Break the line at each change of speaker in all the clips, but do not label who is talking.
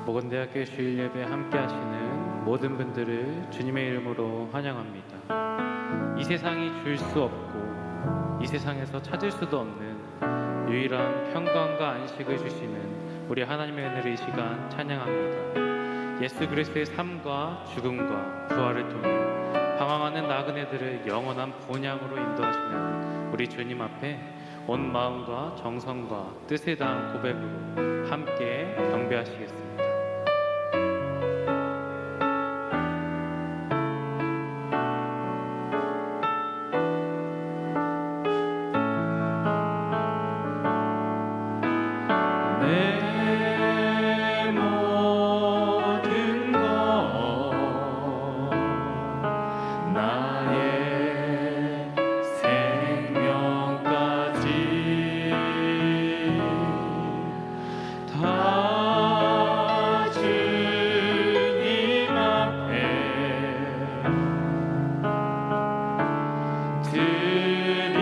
모건대학교 주일 예배 함께 하시는 모든 분들을 주님의 이름으로 환영합니다. 이 세상이 줄 수 없고 이 세상에서 찾을 수도 없는 유일한 평강과 안식을 주시는 우리 하나님의 은혜를 이 시간 찬양합니다. 예수 그리스도의 삶과 죽음과 부활을 통해 방황하는 나그네들을 영원한 본향으로 인도하시는 우리 주님 앞에 온 마음과 정성과 뜻에 다한 고백으로 함께 경배하시겠습니다. 내 모든 것 나의 생명까지 다 주님 앞에 드립니다.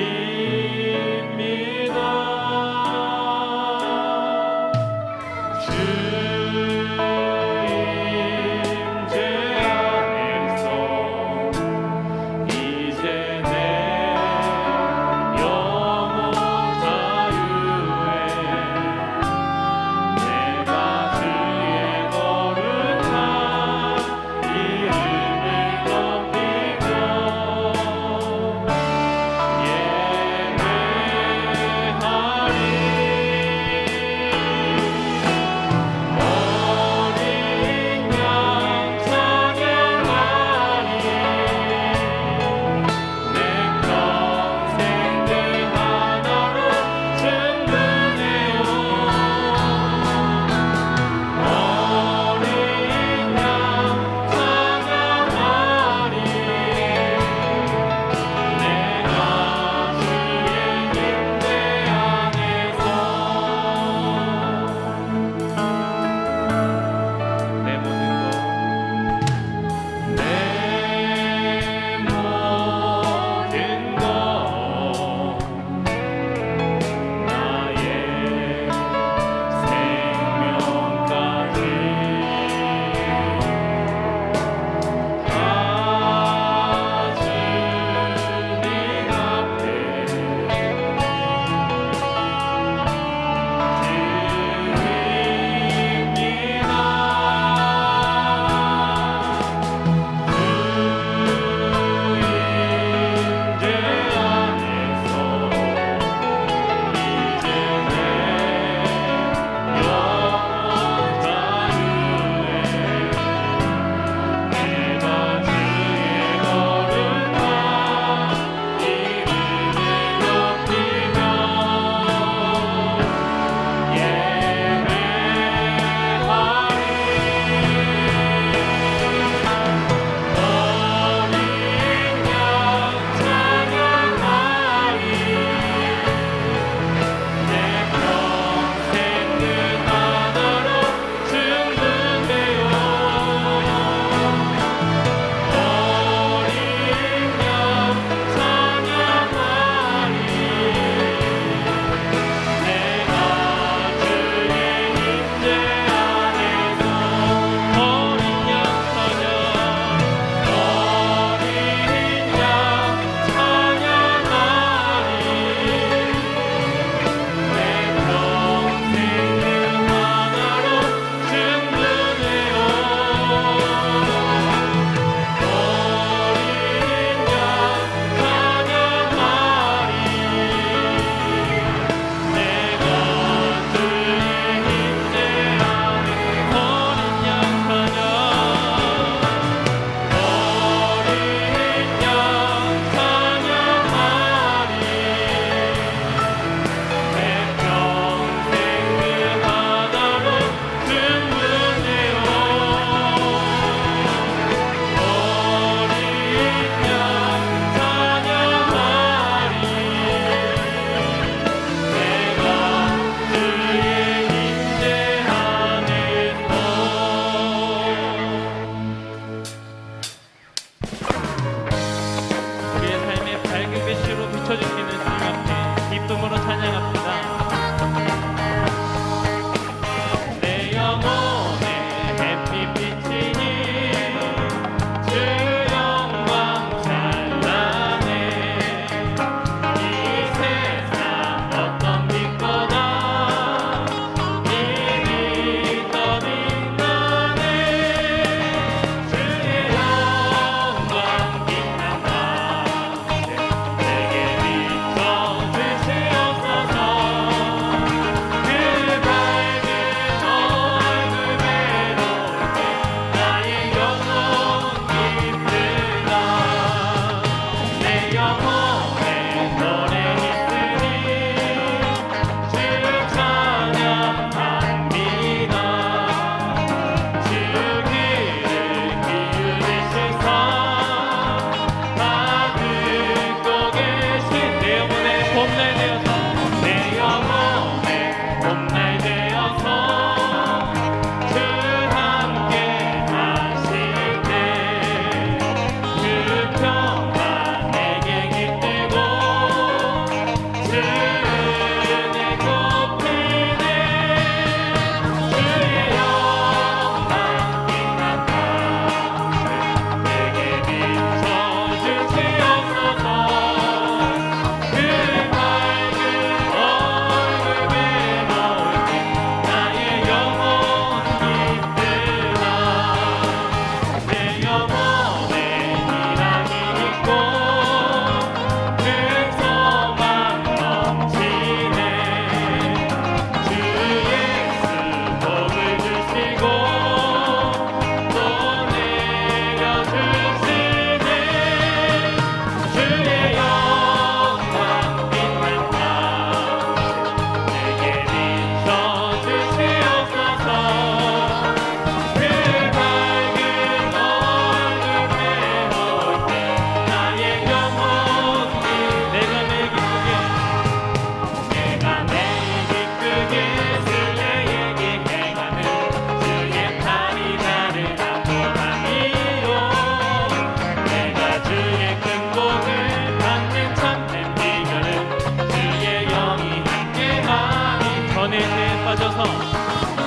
빠져서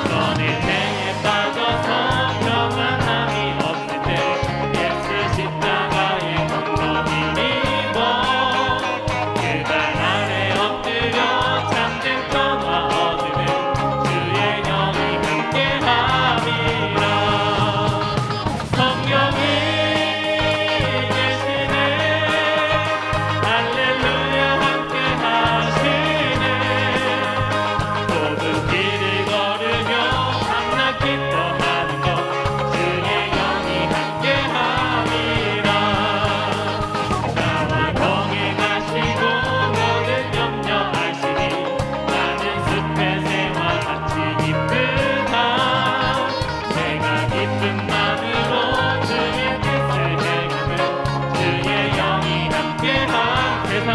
넌 인생에 빠져서 평안함이 없을 때 예수 십자가의 공로를 입어 그 발 아래 엎드려 참된 평화 얻으면 주의 영이 함께함이라. 성령이 계시네 할렐루야 함께 하시네. 좁은 길을 걸으며 밤낮 기뻐하는 것 주의 영이 함께 함이라. 나와 동행하시고 모든 염려하시니 나는 숲의 새와 같이 기쁘다. 내가 기쁨만으로 주의 뜻을 행하면 주의 영이 함께함. 세상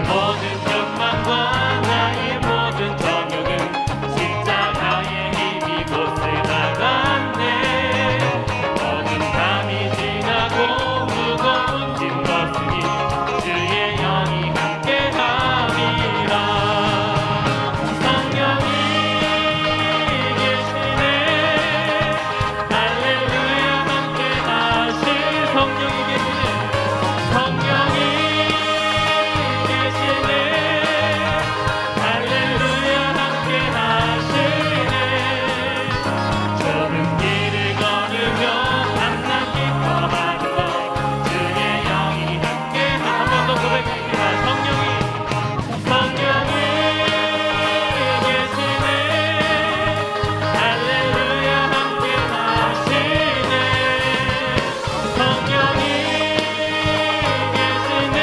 모든 욕망과 나의 모든 정욕은 십자가의 힘이 곳을 나갔네. 모든 밤이 지나고 무거운 짐 벗으니 주의 영이 함께함이라. 성령이 계시네 할렐루야 함께 하실. 성령이 계시네. 성령이 계시네 할렐루야 함께 하시네. 좁은 길을 걸으며 밤낮 기뻐하는 것 주의 영이 함께. 한 번 더 고백합니다. 성령이 계시네 할렐루야 함께 하시네. 성령이 계시네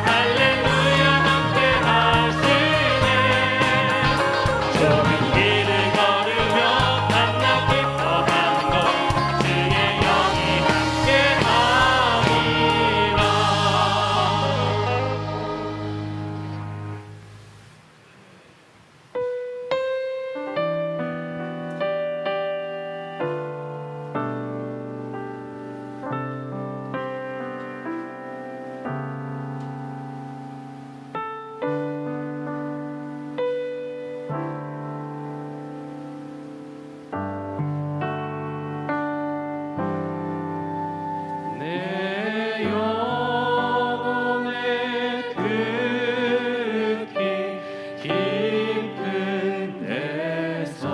할렐루야 함께 하시네. 좁은 길을 걸으며 밤낮 기뻐하는 것 주의 영이 함께 함이라. 내 영혼의 극히 깊은 데서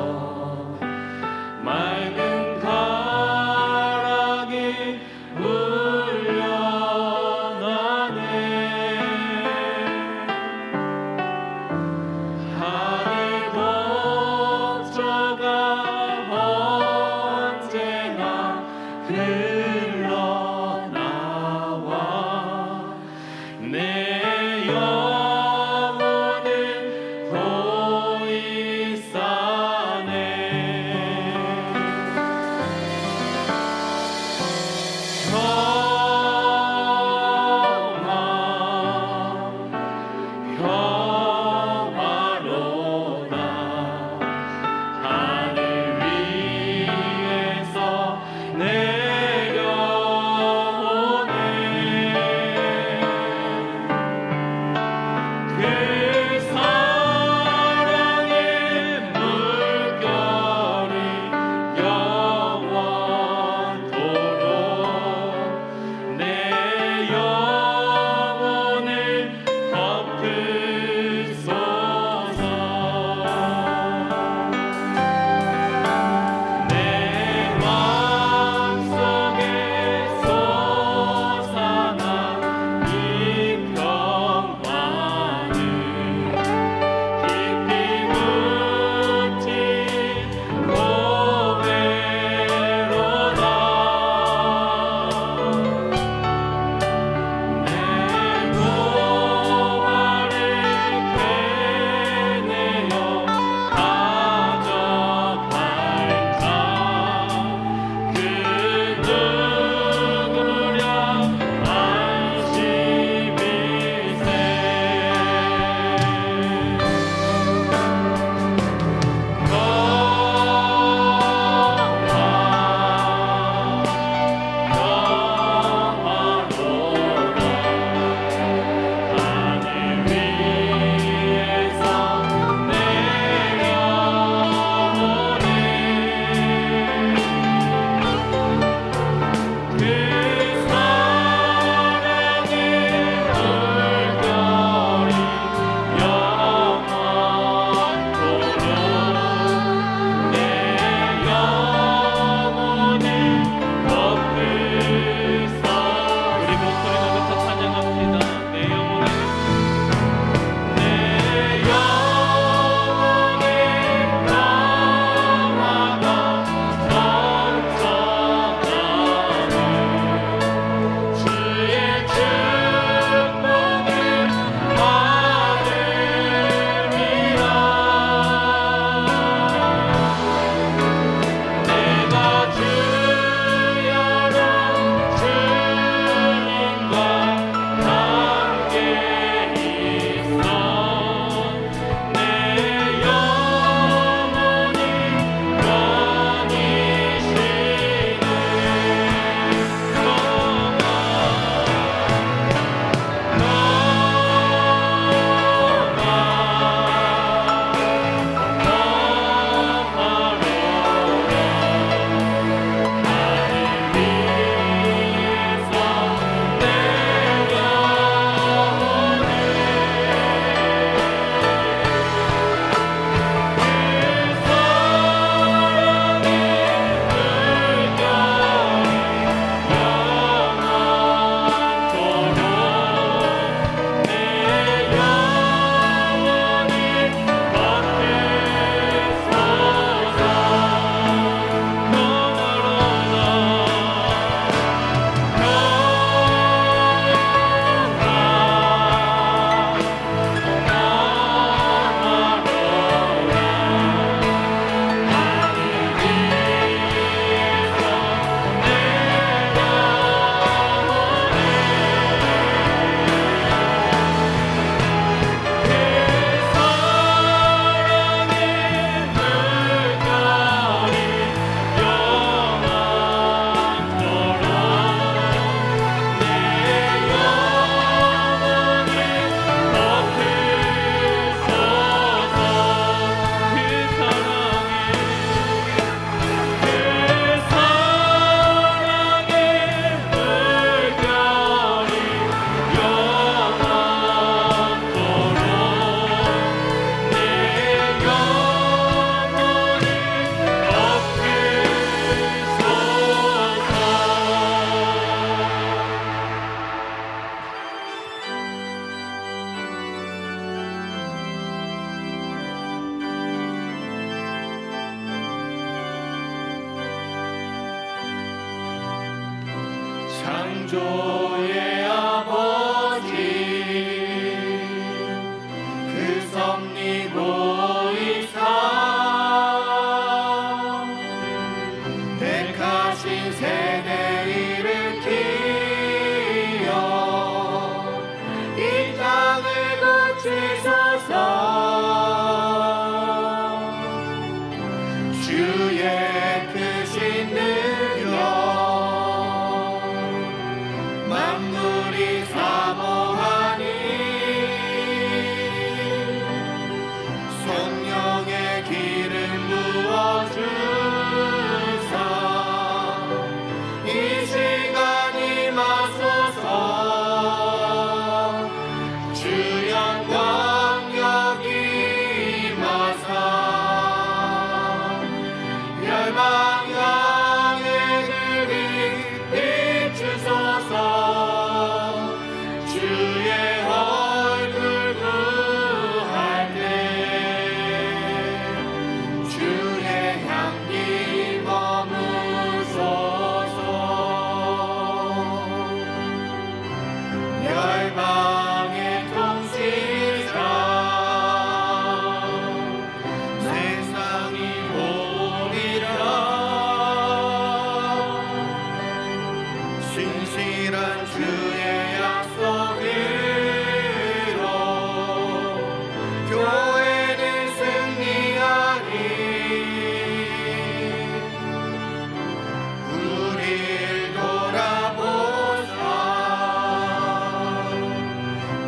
맑은 가락이 울려나네. 하늘 곡조가 언제나 흘러나와 내 영혼을
창조의 아버지 그 섭리 보이사 택하신 세대 일으키어 이 땅을 고치소서. 주의 크신 능력 만물이 사모하니 성령의 기름 부어주사 이 시간이 마소서. 주 영광 여기 마사 열방 향해 그리 비추소서. 주의 얼굴 구할 때 주의 향기 머무소서. 열방의 통치자 세상이 보리라. 신실한 주의 약속으로 교회는 승리하리. 우릴 돌아보사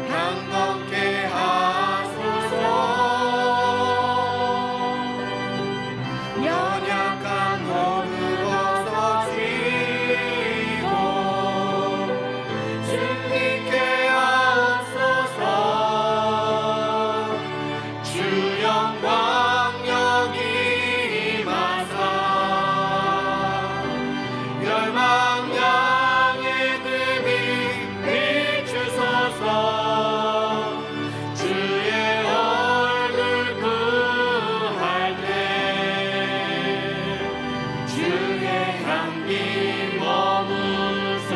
강건케 하소서. 연약한 모두 벗어지고 승리케 하옵소서. 주 영광 여기 마사 열방 향해 금이 비추소서. 주의 얼굴 구할 때 주의 향기 머무소서.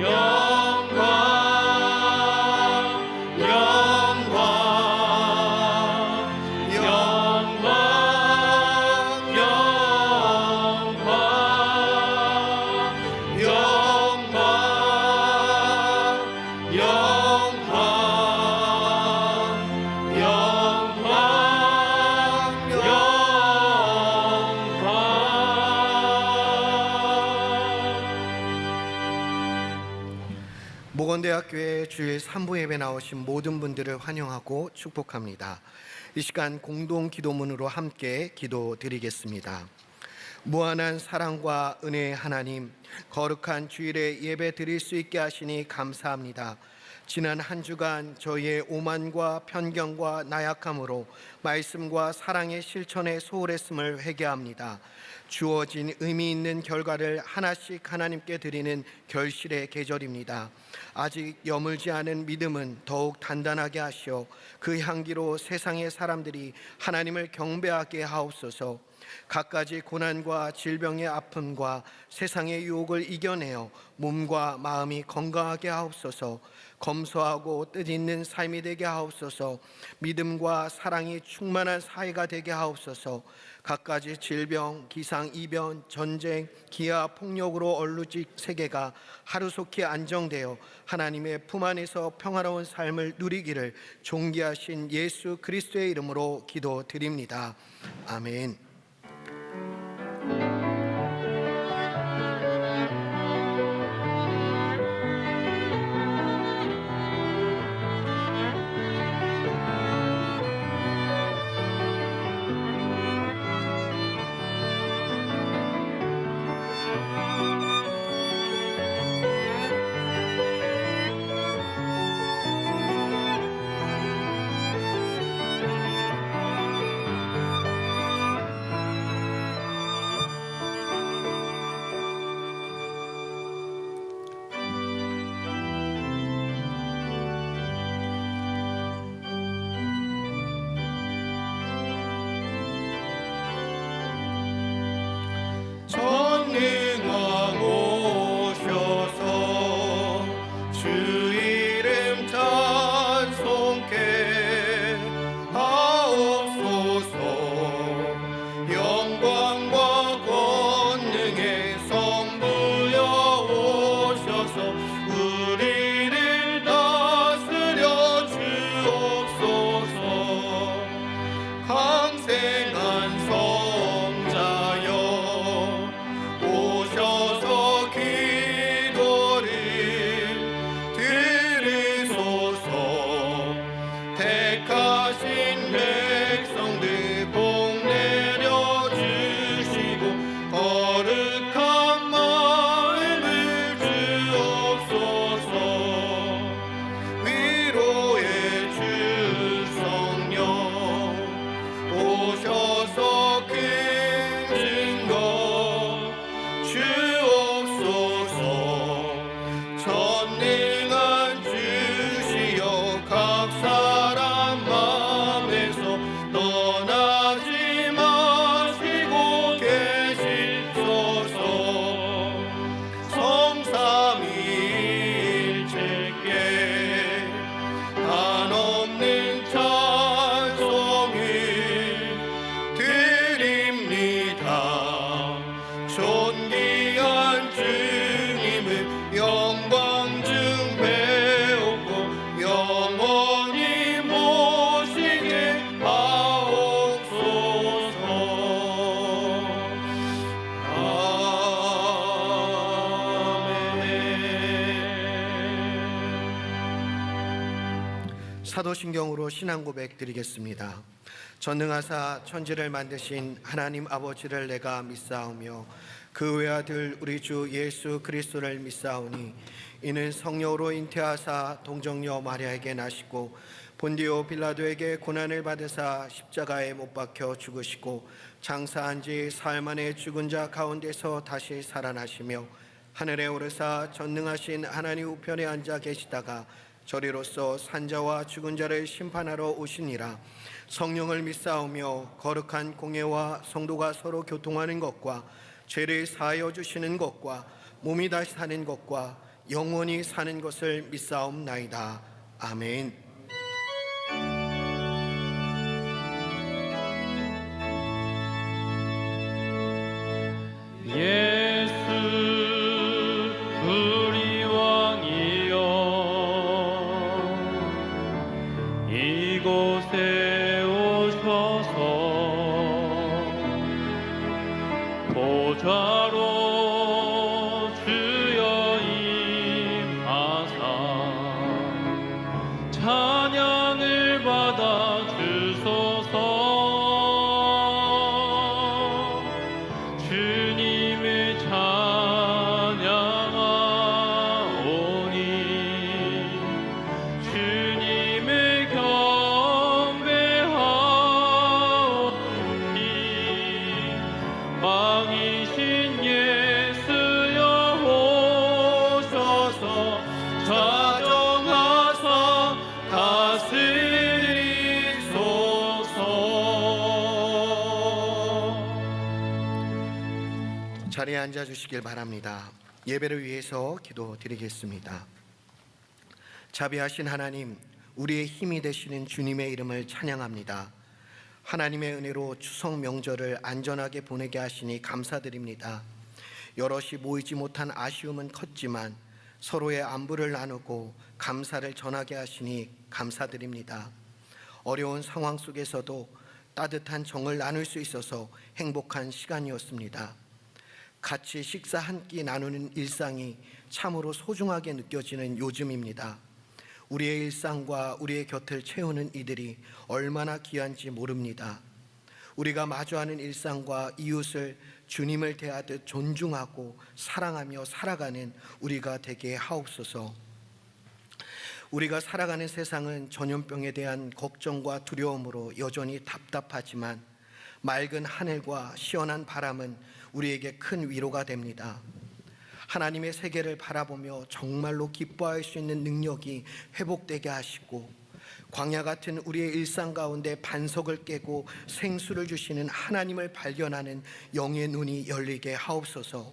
영광 영광 영광 영광 영광 영광
모건대학교에 주일 3부 예배 나오신 모든 분들을 환영하고 축복합니다. 이 시간 공동 기도문으로 함께 기도드리겠습니다. 무한한 사랑과 은혜의 하나님, 거룩한 주일에 예배 드릴 수 있게 하시니 감사합니다. 지난 한 주간 저희의 오만과 편견과 나약함으로 말씀과 사랑의 실천에 소홀했음을 회개합니다. 주어진 의미 있는 결과를 하나씩 하나님께 드리는 결실의 계절입니다. 아직 여물지 않은 믿음은 더욱 단단하게 하시어 그 향기로 세상의 사람들이 하나님을 경배하게 하옵소서. 갖가지 고난과 질병의 아픔과 세상의 유혹을 이겨내어 몸과 마음이 건강하게 하옵소서. 검소하고 뜻있는 삶이 되게 하옵소서. 믿음과 사랑이 충만한 사회가 되게 하옵소서. 갖가지 질병, 기상이변, 전쟁, 기아, 폭력으로 얼룩진 세계가 하루속히 안정되어 하나님의 품 안에서 평화로운 삶을 누리기를 존귀하신 예수 그리스도의 이름으로 기도드립니다. 아멘. 사도신경으로 신앙 고백 드리겠습니다. 전능하사 천지를 만드신 하나님 아버지를 내가 믿사오며 그 외아들 우리 주 예수 그리스도를 믿사오니 이는 성령으로 잉태하사 동정녀 마리아에게 나시고 본디오 빌라도에게 고난을 받으사 십자가에 못 박혀 죽으시고 장사한 지 사흘 만에 죽은 자 가운데서 다시 살아나시며 하늘에 오르사 전능하신 하나님 우편에 앉아 계시다가 저리로서 산자와 죽은 자를 심판하러 오시니라. 성령을 믿사오며 거룩한 공예와 성도가 서로 교통하는 것과 죄를 사하여 주시는 것과 몸이 다시 사는 것과 영원히 사는 것을 믿사옵나이다. 아멘.
예수 우리 왕이여 이곳에 오셔서 보좌로 주여 임하사 찬양을 받아 주소서. 주님을 찬양하오니 주님을 경배하오니 왕이신 예수여 오셔서 좌정하사 다스리소서.
자리에 앉아 주시길 바랍니다. 예배를 위해서 기도드리겠습니다. 자비하신 하나님, 우리의 힘이 되시는 주님의 이름을 찬양합니다. 하나님의 은혜로 추석 명절을 안전하게 보내게 하시니 감사드립니다. 여럿이 모이지 못한 아쉬움은 컸지만 서로의 안부를 나누고 감사를 전하게 하시니 감사드립니다. 어려운 상황 속에서도 따뜻한 정을 나눌 수 있어서 행복한 시간이었습니다. 같이 식사 한 끼 나누는 일상이 참으로 소중하게 느껴지는 요즘입니다. 우리의 일상과 우리의 곁을 채우는 이들이 얼마나 귀한지 모릅니다. 우리가 마주하는 일상과 이웃을 주님을 대하듯 존중하고 사랑하며 살아가는 우리가 되게 하옵소서. 우리가 살아가는 세상은 전염병에 대한 걱정과 두려움으로 여전히 답답하지만 맑은 하늘과 시원한 바람은 우리에게 큰 위로가 됩니다. 하나님의 세계를 바라보며 정말로 기뻐할 수 있는 능력이 회복되게 하시고 광야 같은 우리의 일상 가운데 반석을 깨고 생수를 주시는 하나님을 발견하는 영의 눈이 열리게 하옵소서.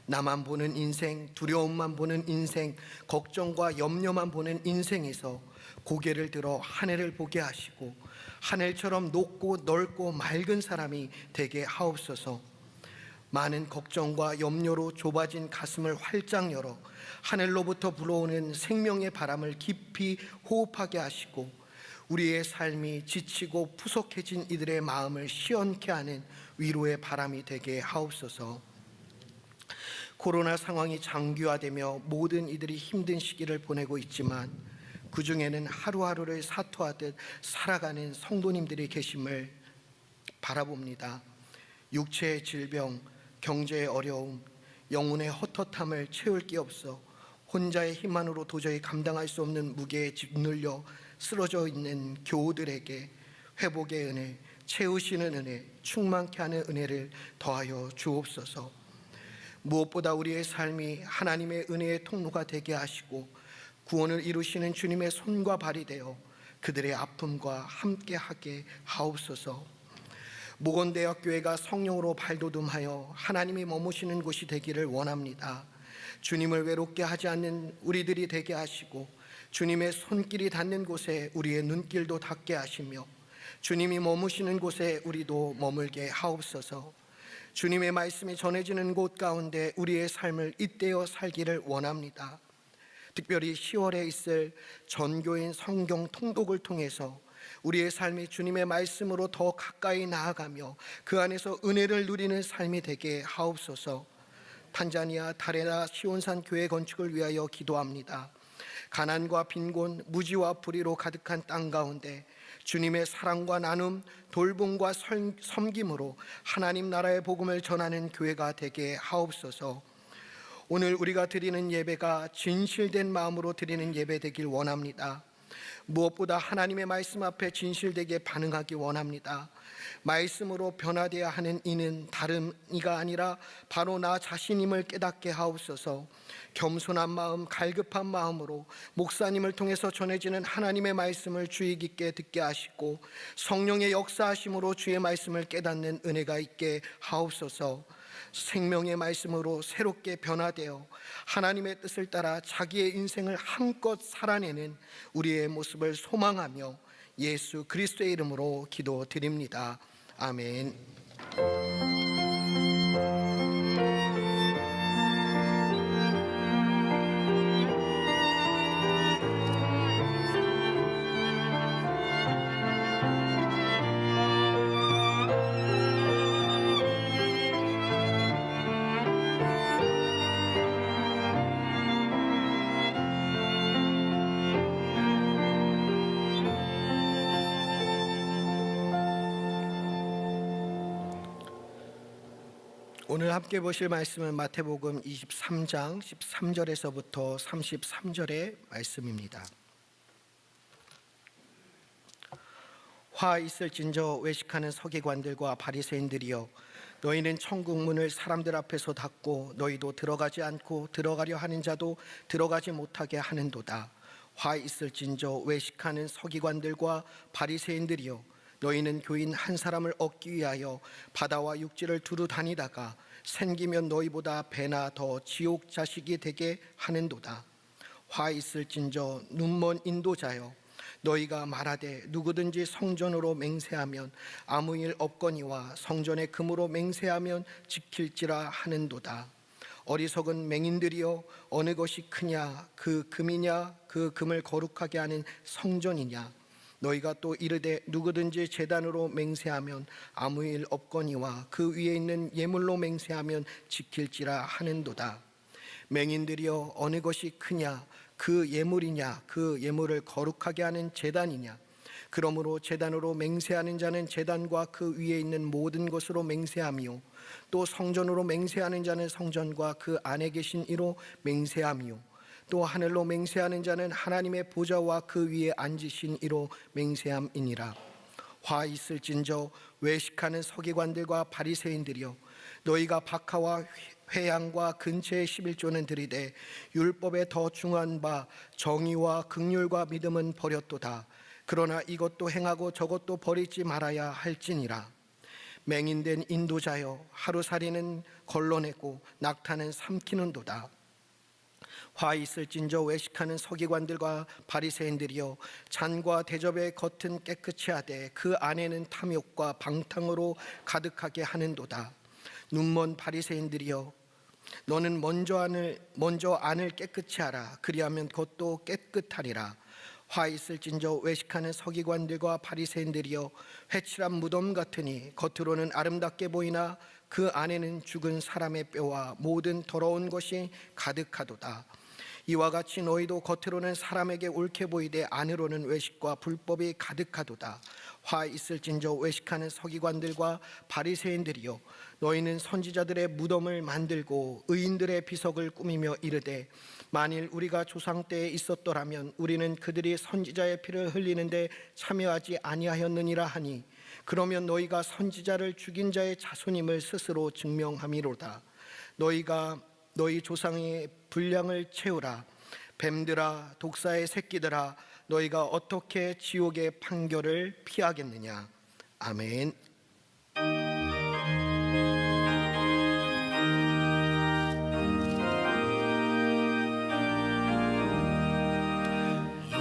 나만 보는 인생, 두려움만 보는 인생, 걱정과 염려만 보는 인생에서 고개를 들어 하늘을 보게 하시고 하늘처럼 높고 넓고 맑은 사람이 되게 하옵소서. 많은 걱정과 염려로 좁아진 가슴을 활짝 열어 하늘로부터 불어오는 생명의 바람을 깊이 호흡하게 하시고 우리의 삶이 지치고 푸석해진 이들의 마음을 시원케 하는 위로의 바람이 되게 하옵소서. 코로나 상황이 장기화되며 모든 이들이 힘든 시기를 보내고 있지만 그 중에는 하루하루를 사투하듯 살아가는 성도님들이 계심을 바라봅니다. 육체의 질병, 경제의 어려움, 영혼의 헛헛함을 채울 게 없어 혼자의 힘만으로 도저히 감당할 수 없는 무게에 짓눌려 쓰러져 있는 교우들에게 회복의 은혜, 채우시는 은혜, 충만케 하는 은혜를 더하여 주옵소서. 무엇보다 우리의 삶이 하나님의 은혜의 통로가 되게 하시고 구원을 이루시는 주님의 손과 발이 되어 그들의 아픔과 함께하게 하옵소서. 모건대학교회가 성령으로 발돋움하여 하나님이 머무시는 곳이 되기를 원합니다. 주님을 외롭게 하지 않는 우리들이 되게 하시고 주님의 손길이 닿는 곳에 우리의 눈길도 닿게 하시며 주님이 머무시는 곳에 우리도 머물게 하옵소서. 주님의 말씀이 전해지는 곳 가운데 우리의 삶을 잇대어 살기를 원합니다. 특별히 10월에 있을 전교인 성경 통독을 통해서 우리의 삶이 주님의 말씀으로 더 가까이 나아가며 그 안에서 은혜를 누리는 삶이 되게 하옵소서. 탄자니아 다레나 시온산 교회 건축을 위하여 기도합니다. 가난과 빈곤, 무지와 불의로 가득한 땅 가운데 주님의 사랑과 나눔, 돌봄과 섬김으로 하나님 나라의 복음을 전하는 교회가 되게 하옵소서. 오늘 우리가 드리는 예배가 진실된 마음으로 드리는 예배 되길 원합니다. 무엇보다 하나님의 말씀 앞에 진실되게 반응하기 원합니다. 말씀으로 변화되어야 하는 이는 다른 이가 아니라 바로 나 자신임을 깨닫게 하옵소서. 겸손한 마음, 갈급한 마음으로 목사님을 통해서 전해지는 하나님의 말씀을 주의 깊게 듣게 하시고 성령의 역사하심으로 주의 말씀을 깨닫는 은혜가 있게 하옵소서. 생명의 말씀으로 새롭게 변화되어 하나님의 뜻을 따라 자기의 인생을 한껏 살아내는 우리의 모습을 소망하며 예수 그리스도의 이름으로 기도드립니다. 아멘. 오늘 함께 보실 말씀은 마태복음 23장 13절에서부터 33절의 말씀입니다. 화 있을진저 외식하는 서기관들과 바리새인들이여, 너희는 천국 문을 사람들 앞에서 닫고 너희도 들어가지 않고 들어가려 하는 자도 들어가지 못하게 하는도다. 화 있을진저 외식하는 서기관들과 바리새인들이여, 너희는 교인 한 사람을 얻기 위하여 바다와 육지를 두루 다니다가 생기면 너희보다 배나 더 지옥 자식이 되게 하는도다. 화 있을진저 눈먼 인도자여, 너희가 말하되 누구든지 성전으로 맹세하면 아무 일 없거니와 성전의 금으로 맹세하면 지킬지라 하는도다. 어리석은 맹인들이여, 어느 것이 크냐, 그 금이냐, 그 금을 거룩하게 하는 성전이냐. 너희가 또 이르되 누구든지 제단으로 맹세하면 아무 일 없거니와 그 위에 있는 예물로 맹세하면 지킬지라 하는도다. 맹인들이여, 어느 것이 크냐, 그 예물이냐, 그 예물을 거룩하게 하는 제단이냐. 그러므로 제단으로 맹세하는 자는 제단과 그 위에 있는 모든 것으로 맹세하며, 또 성전으로 맹세하는 자는 성전과 그 안에 계신 이로 맹세하며, 또 하늘로 맹세하는 자는 하나님의 보좌와 그 위에 앉으신 이로 맹세함이니라. 화 있을진저 외식하는 서기관들과 바리새인들이여, 너희가 박하와 회양과 근처의 11조는 드리되 율법에 더 중한 바 정의와 긍휼과 믿음은 버렸도다. 그러나 이것도 행하고 저것도 버리지 말아야 할지니라. 맹인된 인도자여, 하루살이는 걸러내고 낙타는 삼키는도다. 화 있을진저 외식하는 서기관들과 바리새인들이여, 잔과 대접의 겉은 깨끗이 하되 그 안에는 탐욕과 방탕으로 가득하게 하는도다. 눈먼 바리새인들이여, 너는 먼저 안을 깨끗이 하라. 그리하면 겉도 깨끗하리라. 화 있을진저 외식하는 서기관들과 바리새인들이여, 회칠한 무덤 같으니 겉으로는 아름답게 보이나 그 안에는 죽은 사람의 뼈와 모든 더러운 것이 가득하도다. 이와 같이 너희도 겉으로는 사람에게 옳게 보이되 안으로는 외식과 불법이 가득하도다. 화 있을진저 외식하는 서기관들과 바리새인들이여, 너희는 선지자들의 무덤을 만들고 의인들의 비석을 꾸미며 이르되 만일 우리가 조상 때에 있었더라면 우리는 그들이 선지자의 피를 흘리는데 참여하지 아니하였느니라 하니, 그러면 너희가 선지자를 죽인 자의 자손임을 스스로 증명함이로다. 너희가 너희 조상의 분량을 채우라. 뱀들아, 독사의 새끼들아, 너희가 어떻게 지옥의 판결을 피하겠느냐. 아멘.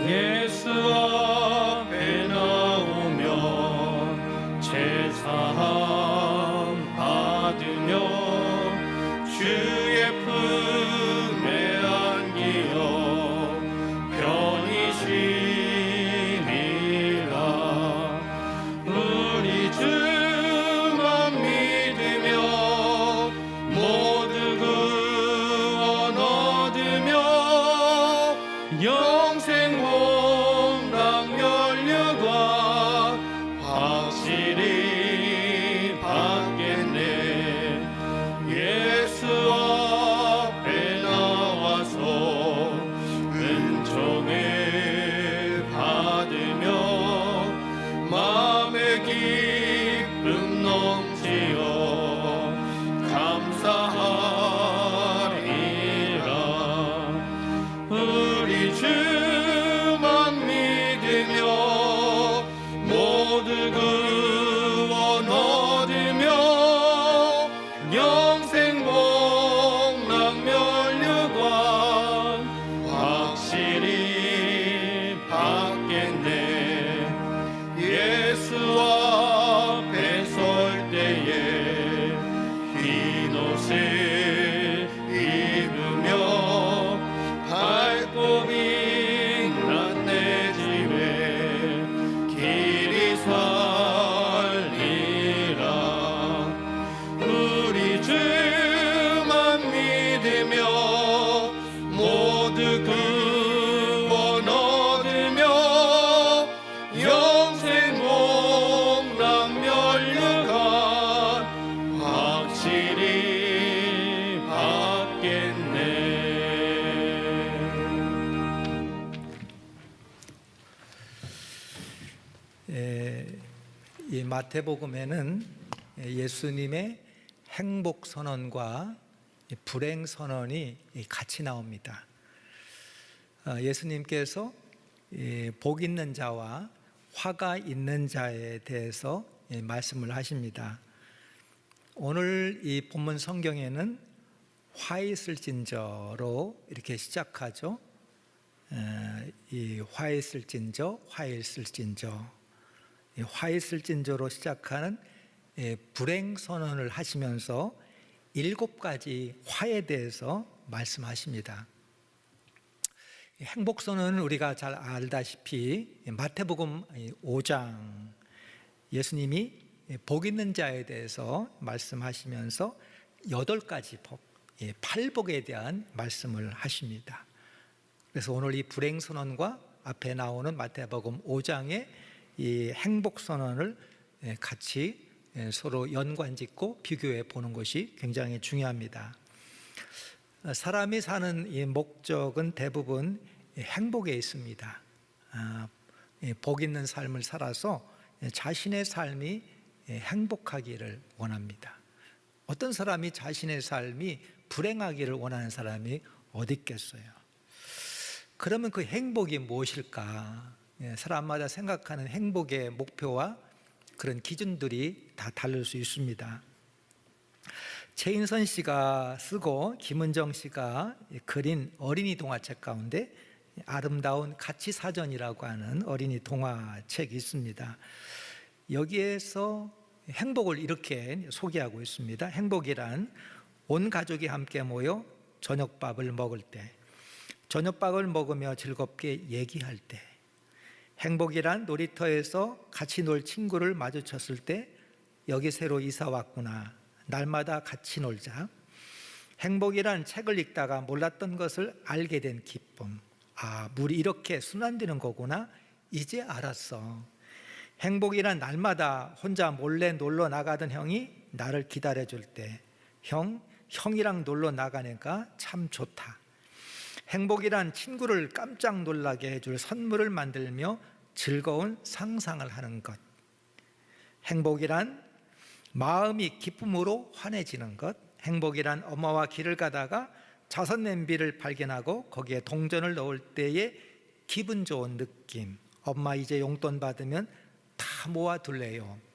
예수 앞에 나오며 제사함 받으며 주의 품에 안기어 편히 쉬리라. 우리 주만 믿으며 모두 구원 얻으며 기쁨 넘치어 감사하리라. 우리 주만 믿으며 모두 구원 얻으며 영생 복락 면류관 확실히 받겠네. 예수 앞에 설 때에 흰 옷을 입으며 밝고 빛난 내 집에 길이 살리라. 우리 주만 믿으며 모두 구원 얻으며 영생 복락 면류관 확실히 받겠네.
이 마태복음에는 예수님의 행복 선언과 불행 선언이 같이 나옵니다. 예수님께서 복 있는 자와 화가 있는 자에 대해서 말씀을 하십니다. 오늘 이 본문 성경에는 화 있을진저로 이렇게 시작하죠. 이 화 있을진저, 화 있을진저. 화 있을진저로 시작하는 불행 선언을 하시면서 7가지 화에 대해서 말씀하십니다. 행복 선언은 우리가 잘 알다시피 마태복음 5장 예수님이 복 있는 자에 대해서 말씀하시면서 8가지 복, 8복에 대한 말씀을 하십니다. 그래서 오늘 이 불행 선언과 앞에 나오는 마태복음 5장의 이 행복 선언을 같이 서로 연관짓고 비교해 보는 것이 굉장히 중요합니다. 사람이 사는 이 목적은 대부분 행복에 있습니다. 복 있는 삶을 살아서 자신의 삶이 행복하기를 원합니다. 어떤 사람이 자신의 삶이 불행하기를 원하는 사람이 어디 있겠어요? 그러면 그 행복이 무엇일까? 사람마다 생각하는 행복의 목표와 그런 기준들이 다 다를 수 있습니다. 최인선 씨가 쓰고 김은정 씨가 그린 어린이 동화책 가운데 아름다운 가치사전이라고 하는 어린이 동화책이 있습니다. 여기에서 행복을 이렇게 소개하고 있습니다. 행복이란 온 가족이 함께 모여 저녁밥을 먹을 때, 저녁밥을 먹으며 즐겁게 얘기할 때, 행복이란 놀이터에서 같이 놀 친구를 마주쳤을 때 여기 새로 이사 왔구나, 날마다 같이 놀자. 행복이란 책을 읽다가 몰랐던 것을 알게 된 기쁨, 아, 물이 이렇게 순환되는 거구나, 이제 알았어. 행복이란 날마다 혼자 몰래 놀러 나가던 형이 나를 기다려줄 때, 형이랑 놀러 나가니까 참 좋다. 행복이란 친구를 깜짝 놀라게 해줄 선물을 만들며 즐거운 상상을 하는 것. 행복이란 마음이 기쁨으로 환해지는 것. 행복이란 엄마와 길을 가다가 자선 냄비를 발견하고 거기에 동전을 넣을 때의 기분 좋은 느낌. 엄마 이제 용돈 받으면 다 모아둘래요.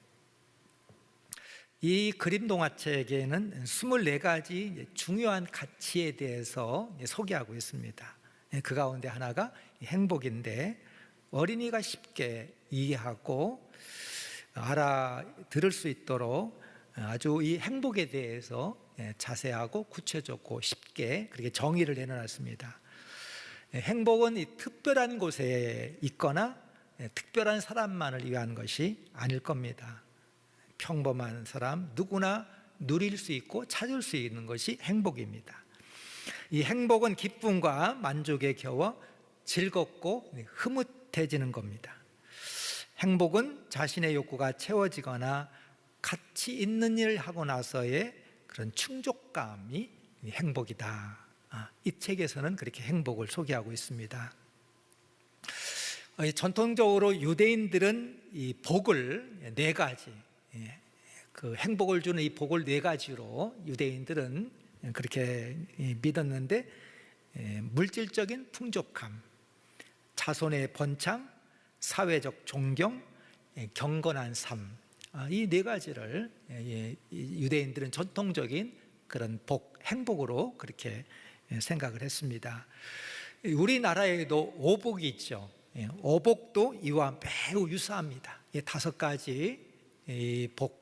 이 그림 동화책에는 24가지 중요한 가치에 대해서 소개하고 있습니다. 그 가운데 하나가 행복인데, 어린이가 쉽게 이해하고 알아들을 수 있도록 아주 이 행복에 대해서 자세하고 구체적고 쉽게 그렇게 정의를 내놓았습니다. 행복은 이 특별한 곳에 있거나 특별한 사람만을 위한 것이 아닐 겁니다. 평범한 사람 누구나 누릴 수 있고 찾을 수 있는 것이 행복입니다. 이 행복은 기쁨과 만족에 겨워 즐겁고 흐뭇해지는 겁니다. 행복은 자신의 욕구가 채워지거나 가치 있는 일을 하고 나서의 그런 충족감이 행복이다. 이 책에서는 그렇게 행복을 소개하고 있습니다. 전통적으로 유대인들은 이 복을 네 가지, 그 행복을 주는 이 복을 네 가지로 유대인들은 그렇게 믿었는데, 물질적인 풍족함, 자손의 번창, 사회적 존경, 경건한 삶, 이 네 가지를 유대인들은 전통적인 그런 복, 행복으로 그렇게 생각을 했습니다. 우리나라에도 오복이 있죠. 오복도 이와 매우 유사합니다. 다섯 가지 복.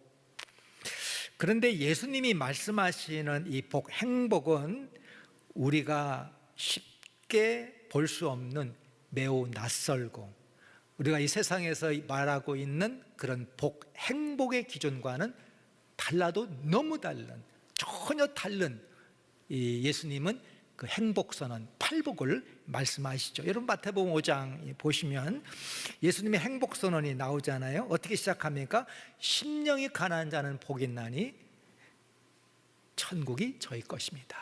그런데 예수님이 말씀하시는 이 복, 행복은 우리가 쉽게 볼 수 없는 매우 낯설고, 우리가 이 세상에서 말하고 있는 그런 복, 행복의 기준과는 달라도 너무 다른, 전혀 다른 이 예수님은 그 행복선언, 팔복을 말씀하시죠. 여러분 마태복음 5장 보시면 예수님의 행복선언이 나오잖아요. 어떻게 시작합니까? 심령이 가난한 자는 복이 있나니 천국이 저희 것입니다.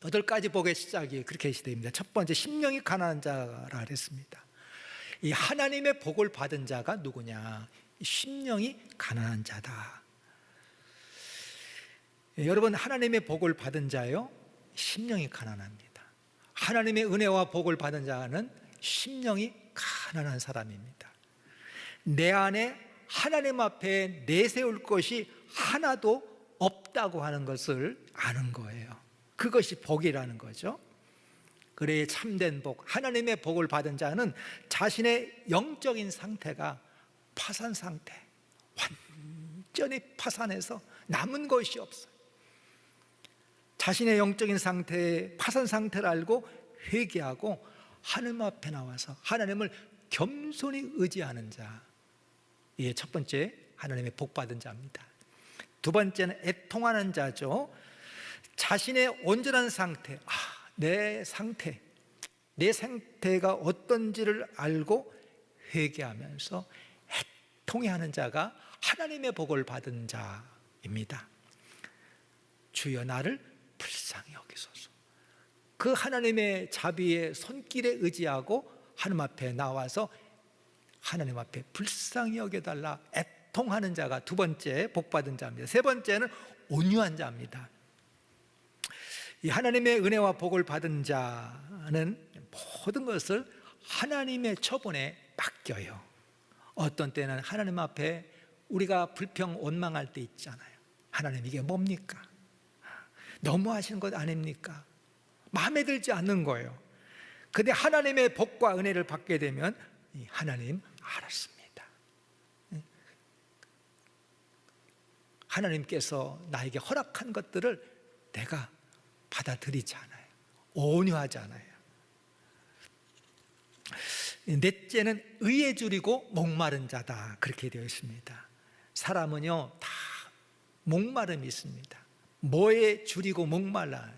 8가지 복의 시작이 그렇게 시작됩니다. 첫 번째, 심령이 가난한 자라 그랬습니다. 이 하나님의 복을 받은 자가 누구냐? 심령이 가난한 자다. 여러분, 하나님의 복을 받은 자요, 심령이 가난합니다. 하나님의 은혜와 복을 받은 자는 심령이 가난한 사람입니다. 내 안에 하나님 앞에 내세울 것이 하나도 없다고 하는 것을 아는 거예요. 그것이 복이라는 거죠. 그래 참된 복, 하나님의 복을 받은 자는 자신의 영적인 상태가 파산 상태, 완전히 파산해서 남은 것이 없어요. 자신의 영적인 상태의 파산 상태를 알고 회개하고 하나님 앞에 나와서 하나님을 겸손히 의지하는 자, 이게 첫 번째 하나님의 복 받은 자입니다. 두 번째는 애통하는 자죠. 자신의 온전한 상태, 내 상태가 어떤지를 알고 회개하면서 애통해하는 자가 하나님의 복을 받은 자입니다. 주여 나를 불쌍히 여기소서. 그 하나님의 자비의 손길에 의지하고 하나님 앞에 나와서 하나님 앞에 불쌍히 여겨달라 애통하는 자가 두 번째 복 받은 자입니다. 세 번째는 온유한 자입니다. 이 하나님의 은혜와 복을 받은 자는 모든 것을 하나님의 처분에 맡겨요. 어떤 때는 하나님 앞에 우리가 불평 원망할 때 있잖아요. 하나님 이게 뭡니까? 너무하신 것 아닙니까? 마음에 들지 않는 거예요. 근데 하나님의 복과 은혜를 받게 되면 하나님 알았습니다. 하나님께서 나에게 허락한 것들을 내가 받아들이지 않아요. 온유하지 않아요. 넷째는 의에 줄이고 목마른 자다, 그렇게 되어 있습니다. 사람은요 다 목마름이 있습니다. 뭐에 줄이고 목말라,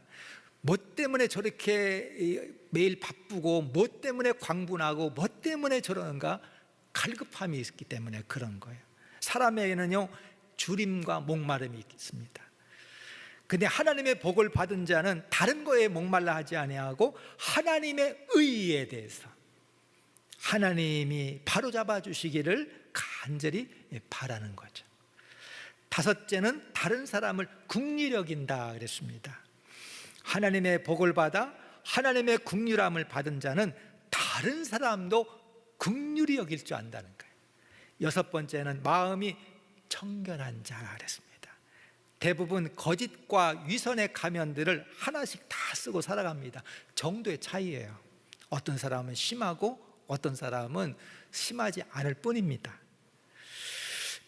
뭐 때문에 저렇게 매일 바쁘고 뭐 때문에 광분하고 뭐 때문에 저러는가, 갈급함이 있기 때문에 그런 거예요. 사람에게는요 줄임과 목마름이 있습니다. 근데 하나님의 복을 받은 자는 다른 거에 목말라 하지 아니하고 하나님의 의에 대해서 하나님이 바로잡아 주시기를 간절히 바라는 거죠. 다섯째는 다른 사람을 긍휼히 여긴다 그랬습니다. 하나님의 복을 받아 하나님의 긍휼함을 받은 자는 다른 사람도 긍휼히 여길 줄 안다는 거예요. 여섯 번째는 마음이 청결한 자라 그랬습니다. 대부분 거짓과 위선의 가면들을 하나씩 다 쓰고 살아갑니다. 정도의 차이예요. 어떤 사람은 심하고 어떤 사람은 심하지 않을 뿐입니다.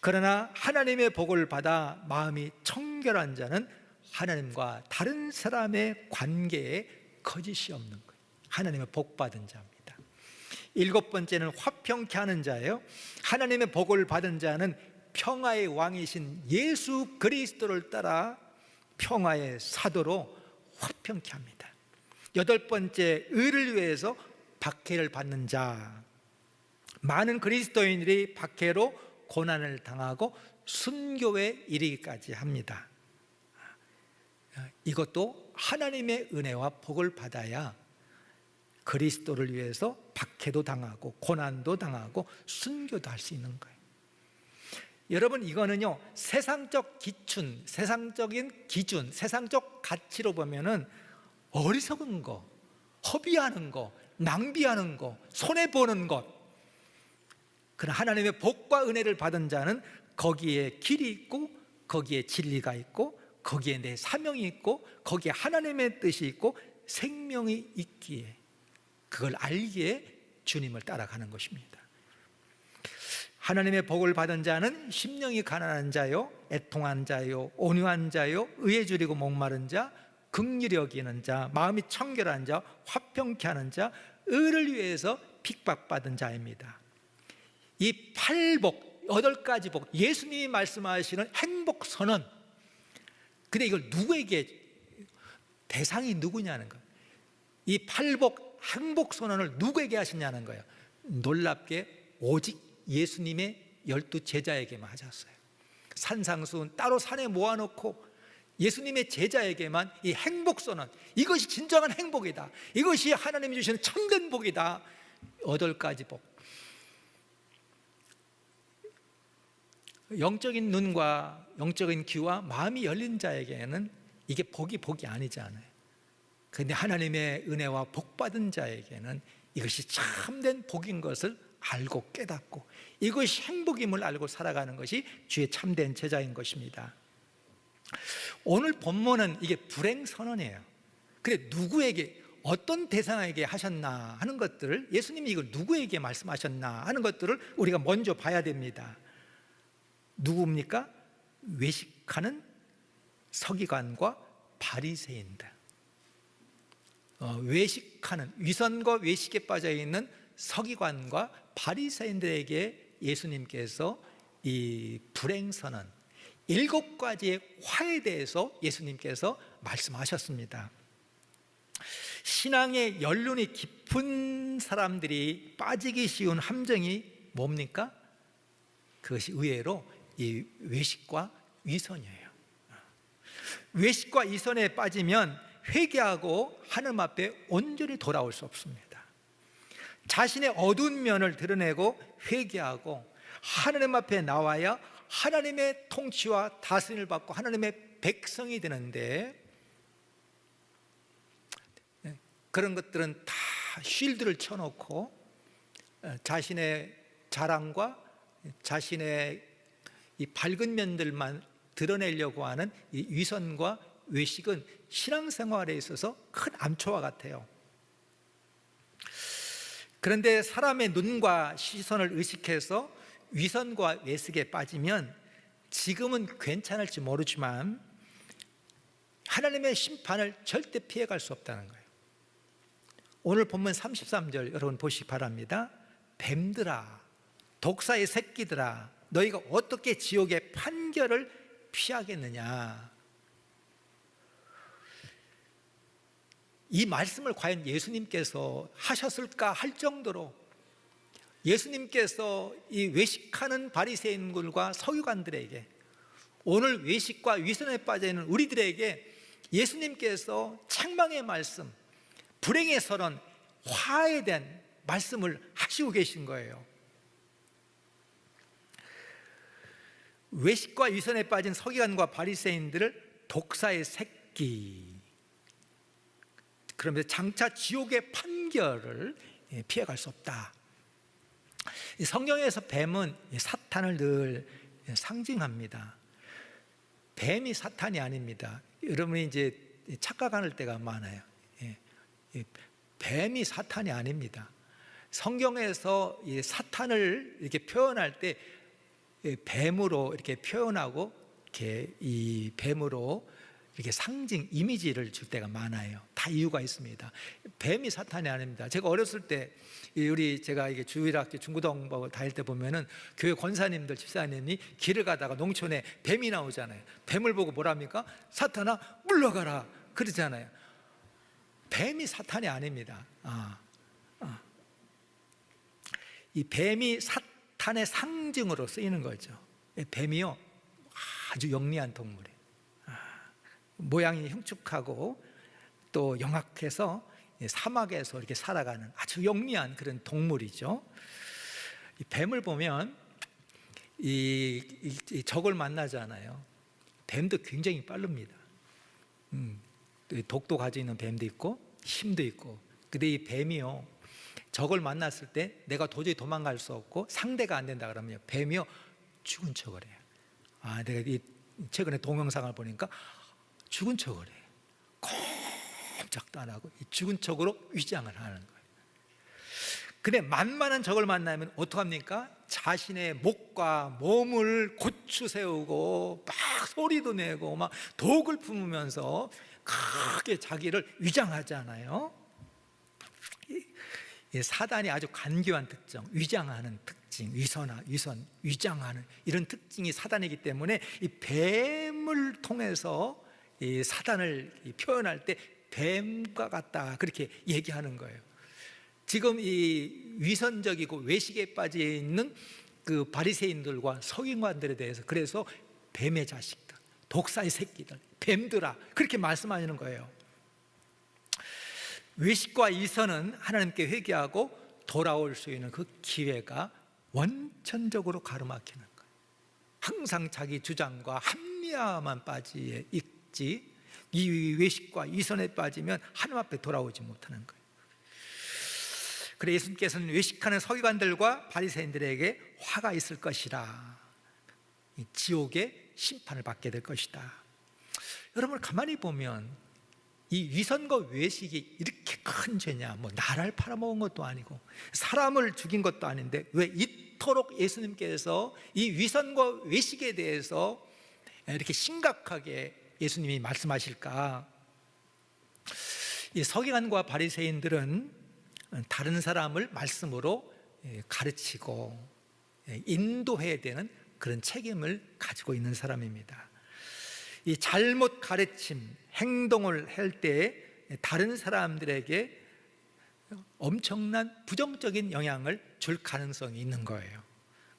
그러나 하나님의 복을 받아 마음이 청결한 자는 하나님과 다른 사람의 관계에 거짓이 없는 거예요. 하나님의 복 받은 자입니다. 일곱 번째는 화평케 하는 자예요. 하나님의 복을 받은 자는 평화의 왕이신 예수 그리스도를 따라 평화의 사도로 화평케 합니다. 여덟 번째, 의를 위해서 박해를 받는 자. 많은 그리스도인들이 박해로 고난을 당하고 순교에 이르기까지 합니다. 이것도 하나님의 은혜와 복을 받아야 그리스도를 위해서 박해도 당하고 고난도 당하고 순교도 할 수 있는 거예요. 여러분, 이거는요, 세상적 기준, 세상적인 기준, 세상적 가치로 보면은 어리석은 거, 허비하는 거, 낭비하는 거, 손해보는 것. 그러나 하나님의 복과 은혜를 받은 자는 거기에 길이 있고, 거기에 진리가 있고, 거기에 내 사명이 있고, 거기에 하나님의 뜻이 있고 생명이 있기에, 그걸 알기에 주님을 따라가는 것입니다. 하나님의 복을 받은 자는 심령이 가난한 자요, 애통한 자요, 온유한 자요, 의에 줄이고 목마른 자, 긍휼히 여기는 자, 마음이 청결한 자, 화평케 하는 자, 의를 위해서 핍박받은 자입니다. 이 8복, 8가지 복, 예수님이 말씀하시는 행복 선언. 근데 이걸 누구에게, 대상이 누구냐는 거예요. 이 8복 행복 선언을 누구에게 하시냐는 거예요. 놀랍게 오직 예수님의 12 제자에게만 하셨어요. 산상수훈 따로 산에 모아놓고 예수님의 제자에게만 이 행복 선언, 이것이 진정한 행복이다, 이것이 하나님이 주시는 참된 복이다. 8가지 복. 영적인 눈과 영적인 귀와 마음이 열린 자에게는 이게 복이 아니지 않아요. 그런데 하나님의 은혜와 복 받은 자에게는 이것이 참된 복인 것을 알고 깨닫고 이것이 행복임을 알고 살아가는 것이 주의 참된 제자인 것입니다. 오늘 본문은 이게 불행선언이에요. 근데 누구에게, 어떤 대상에게 하셨나 하는 것들을, 예수님이 이걸 누구에게 말씀하셨나 하는 것들을 우리가 먼저 봐야 됩니다. 누구입니까? 외식하는 서기관과 바리새인들. 외식하는, 위선과 외식에 빠져 있는 서기관과 바리새인들에게 예수님께서 이 불행선언, 7가지의 화에 대해서 예수님께서 말씀하셨습니다. 신앙의 연륜이 깊은 사람들이 빠지기 쉬운 함정이 뭡니까? 그것이 의외로 이 외식과 위선이에요. 외식과 위선에 빠지면 회개하고 하나님 앞에 온전히 돌아올 수 없습니다. 자신의 어두운 면을 드러내고 회개하고 하나님 앞에 나와야 하나님의 통치와 다스림을 받고 하나님의 백성이 되는데, 그런 것들은 다 쉴드를 쳐놓고 자신의 자랑과 자신의 이 밝은 면들만 드러내려고 하는 이 위선과 외식은 신앙생활에 있어서 큰 암초와 같아요. 그런데 사람의 눈과 시선을 의식해서 위선과 외식에 빠지면 지금은 괜찮을지 모르지만 하나님의 심판을 절대 피해갈 수 없다는 거예요. 오늘 본문 33절 여러분 보시기 바랍니다. 뱀들아, 독사의 새끼들아, 너희가 어떻게 지옥의 판결을 피하겠느냐. 이 말씀을 과연 예수님께서 하셨을까 할 정도로 예수님께서 이 외식하는 바리새인들과 서기관들에게, 오늘 외식과 위선에 빠져 있는 우리들에게 예수님께서 책망의 말씀, 불행의 선언, 화에 대한 말씀을 하시고 계신 거예요. 외식과 위선에 빠진 서기관과 바리새인들을 독사의 새끼, 그러면서 장차 지옥의 판결을 피해갈 수 없다. 성경에서 뱀은 사탄을 늘 상징합니다. 뱀이 사탄이 아닙니다. 여러분이 이제 착각할 때가 많아요. 뱀이 사탄이 아닙니다. 성경에서 이 사탄을 이렇게 표현할 때 뱀으로 이렇게 표현하고 이렇게 이 뱀으로 이렇게 상징 이미지를 줄 때가 많아요. 다 이유가 있습니다. 뱀이 사탄이 아닙니다. 제가 어렸을 때 제가 이게 주일학교 중고등부 다닐 때 보면은 교회 권사님들, 집사님이 길을 가다가 농촌에 뱀이 나오잖아요. 뱀을 보고 뭐랍니까? 사탄아 물러가라 그러잖아요. 뱀이 사탄이 아닙니다. 이 뱀이 사탄의 상징으로 쓰이는 거죠. 뱀이요 아주 영리한 동물이에요. 모양이 흉측하고 또 영악해서 사막에서 이렇게 살아가는 아주 영리한 그런 동물이죠. 이 뱀을 보면 이 적을 만나잖아요. 뱀도 굉장히 빠릅니다. 독도 가지고 있는 뱀도 있고 힘도 있고. 근데 이 뱀이요, 적을 만났을 때 내가 도저히 도망갈 수 없고 상대가 안 된다 그러면 뱀이요 죽은 척을 해요. 내가 최근에 동영상을 보니까 죽은 척을 해요. 꼼짝도 안 하고 죽은 척으로 위장을 하는 거예요. 근데 만만한 적을 만나면 어떡합니까? 자신의 목과 몸을 고추 세우고 막 소리도 내고 막 독을 품으면서 크게 자기를 위장하잖아요. 사단이 아주 간교한 특성, 위장하는 특징, 위장하는 이런 특징이 사단이기 때문에 이 뱀을 통해서 이 사단을 표현할 때 뱀과 같다 그렇게 얘기하는 거예요. 지금 이 위선적이고 외식에 빠져 있는 그 바리새인들과 서기관들에 대해서 그래서 뱀의 자식들, 독사의 새끼들, 뱀들아 그렇게 말씀하시는 거예요. 외식과 위선은 하나님께 회개하고 돌아올 수 있는 그 기회가 원천적으로 가로막히는 거예요. 항상 자기 주장과 합리화만 빠져 있지 이 외식과 위선에 빠지면 하나님 앞에 돌아오지 못하는 거예요. 그래 예수님께서는 외식하는 서기관들과 바리새인들에게 화가 있을 것이라, 지옥의 심판을 받게 될 것이다. 여러분 가만히 보면 이 위선과 외식이 이렇게 큰 죄냐? 뭐 나라를 팔아먹은 것도 아니고 사람을 죽인 것도 아닌데 왜 이토록 예수님께서 이 위선과 외식에 대해서 이렇게 심각하게 예수님이 말씀하실까? 이 서기관과 바리새인들은 다른 사람을 말씀으로 가르치고 인도해야 되는 그런 책임을 가지고 있는 사람입니다. 이 잘못 가르침, 행동을 할 때 다른 사람들에게 엄청난 부정적인 영향을 줄 가능성이 있는 거예요.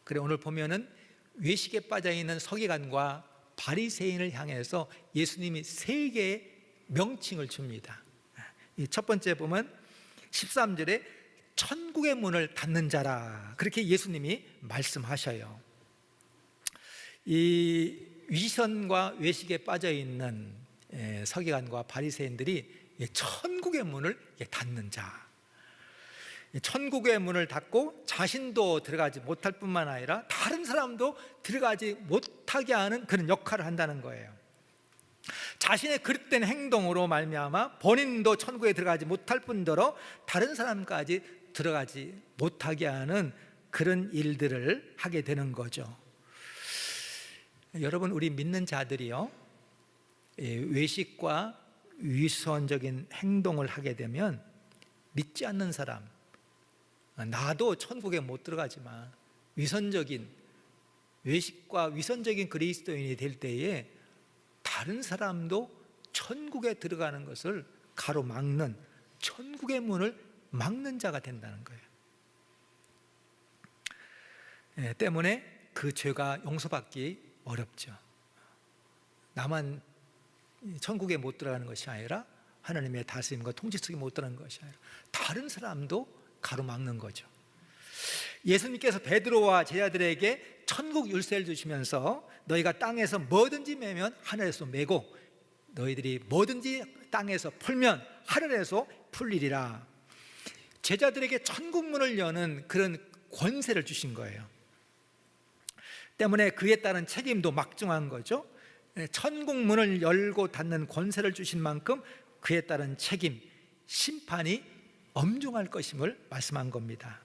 그래 오늘 보면은 외식에 빠져 있는 서기관과 바리새인을 향해서 예수님이 세 개의 명칭을 줍니다. 첫 번째 보면 13절에 천국의 문을 닫는 자라 그렇게 예수님이 말씀하셔요. 이 위선과 외식에 빠져 있는 서기관과 바리새인들이 천국의 문을 닫는 자, 천국의 문을 닫고 자신도 들어가지 못할 뿐만 아니라 다른 사람도 들어가지 못하게 하는 그런 역할을 한다는 거예요. 자신의 그릇된 행동으로 말미암아 본인도 천국에 들어가지 못할 뿐더러 다른 사람까지 들어가지 못하게 하는 그런 일들을 하게 되는 거죠. 여러분 우리 믿는 자들이요 외식과 위선적인 행동을 하게 되면 믿지 않는 사람, 나도 천국에 못 들어가지만 위선적인 외식과 위선적인 그리스도인이 될 때에 다른 사람도 천국에 들어가는 것을 가로막는 천국의 문을 막는 자가 된다는 거예요. 때문에 그 죄가 용서받기 어렵죠. 나만 천국에 못 들어가는 것이 아니라 하나님의 다스림과 통치 속에 못 들어가는 것이 아니라 다른 사람도 가로막는 거죠. 예수님께서 베드로와 제자들에게 천국 율세를 주시면서 너희가 땅에서 뭐든지 매면 하늘에서 매고 너희들이 뭐든지 땅에서 풀면 하늘에서 풀리리라. 제자들에게 천국 문을 여는 그런 권세를 주신 거예요. 때문에 그에 따른 책임도 막중한 거죠. 천국 문을 열고 닫는 권세를 주신 만큼 그에 따른 책임, 심판이 엄중할 것임을 말씀한 겁니다.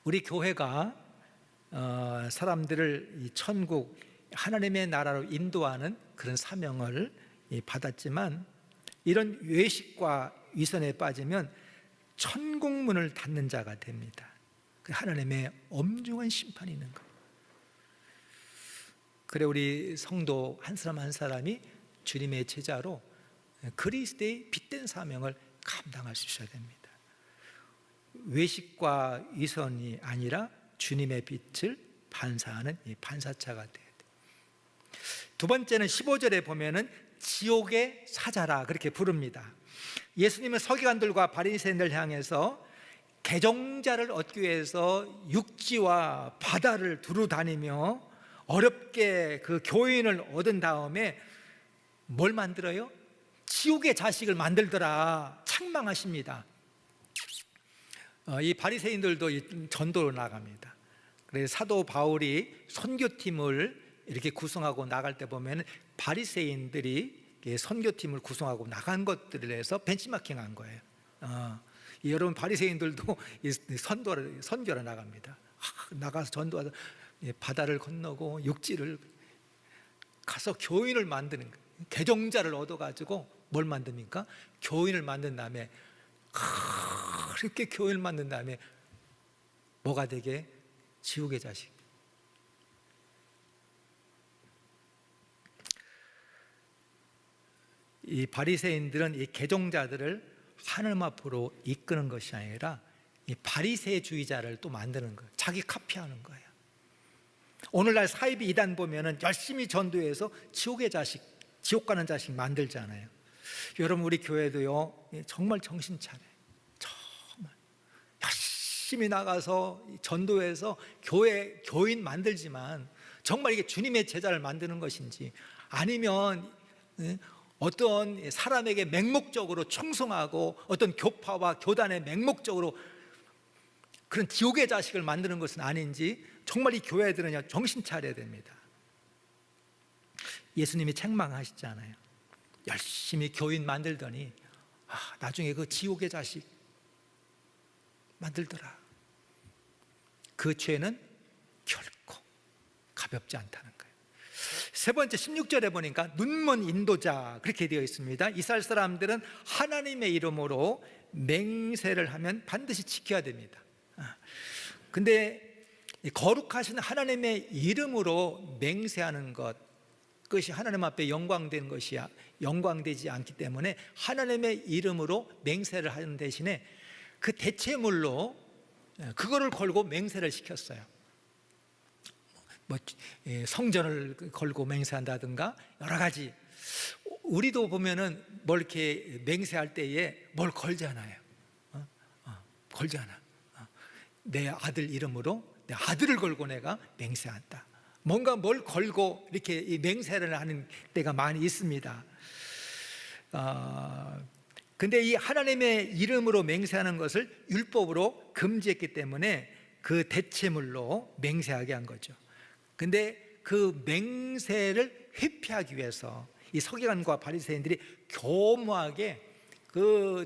우리 교회가 사람들을 이 천국 하나님의 나라로 인도하는 그런 사명을 받았지만 이런 외식과 위선에 빠지면 천국 문을 닫는 자가 됩니다. 하나님의 엄중한 심판이 있는 거예요. 그래 우리 성도 한 사람 한 사람이 주님의 제자로 그리스도의 빛된 사명을 감당할 수 있어야 됩니다. 외식과 위선이 아니라 주님의 빛을 반사하는 이 반사자가 돼야 돼요. 두 번째는 15절에 보면은 지옥의 사자라 그렇게 부릅니다. 예수님은 서기관들과 바리새인들 향해서 개종자를 얻기 위해서 육지와 바다를 두루 다니며 어렵게 그 교인을 얻은 다음에 뭘 만들어요? 지옥의 자식을 만들더라 책망하십니다. 이 바리새인들도 전도로 나갑니다. 그래서 사도 바울이 선교팀을 이렇게 구성하고 나갈 때 보면 바리새인들이 선교팀을 구성하고 나간 것들을 해서 벤치마킹한 거예요. 여러분 바리새인들도 선교를 나갑니다. 나가서 전도하다 바다를 건너고 육지를 가서 교인을 만드는 거예요. 개종자를 얻어가지고 뭘 만듭니까? 교인을 만든 다음에 그렇게 교인을 만든 다음에 뭐가 되게? 지옥의 자식. 이 바리새인들은 이 개종자들을 하나님 앞으로 이끄는 것이 아니라 이 바리새주의자를 또 만드는 거예요. 자기 카피하는 거예요. 오늘날 사이비 이단 보면은 열심히 전도해서 지옥의 자식, 지옥 가는 자식 만들잖아요. 여러분 우리 교회도요 정말 정신 차려요. 정말 열심히 나가서 전도해서 교인 만들지만 정말 이게 주님의 제자를 만드는 것인지 아니면 어떤 사람에게 맹목적으로 충성하고 어떤 교파와 교단의 맹목적으로 그런 지옥의 자식을 만드는 것은 아닌지 정말 이 교회들은 정신 차려야 됩니다. 예수님이 책망하시잖아요. 열심히 교인 만들더니 나중에 그 지옥의 자식 만들더라. 그 죄는 결코 가볍지 않다는 거예요. 세 번째 16절에 보니까 눈먼 인도자 그렇게 되어 있습니다. 이스라엘 사람들은 하나님의 이름으로 맹세를 하면 반드시 지켜야 됩니다. 근데 거룩하신 하나님의 이름으로 맹세하는 그것이 하나님 앞에 영광되는 것이야 영광되지 않기 때문에 하나님의 이름으로 맹세를 하는 대신에 그 대체물로 그거를 걸고 맹세를 시켰어요. 성전을 걸고 맹세한다든가 여러 가지. 우리도 보면은 뭘 이렇게 맹세할 때에 뭘 걸잖아요. 걸잖아. 내 아들 이름으로 내 아들을 걸고 내가 맹세한다. 뭔가 뭘 걸고 이렇게 이 맹세를 하는 때가 많이 있습니다. 근데 이 하나님의 이름으로 맹세하는 것을 율법으로 금지했기 때문에 그 대체물로 맹세하게 한 거죠. 근데 그 맹세를 회피하기 위해서 이 서기관과 바리새인들이 교묘하게 그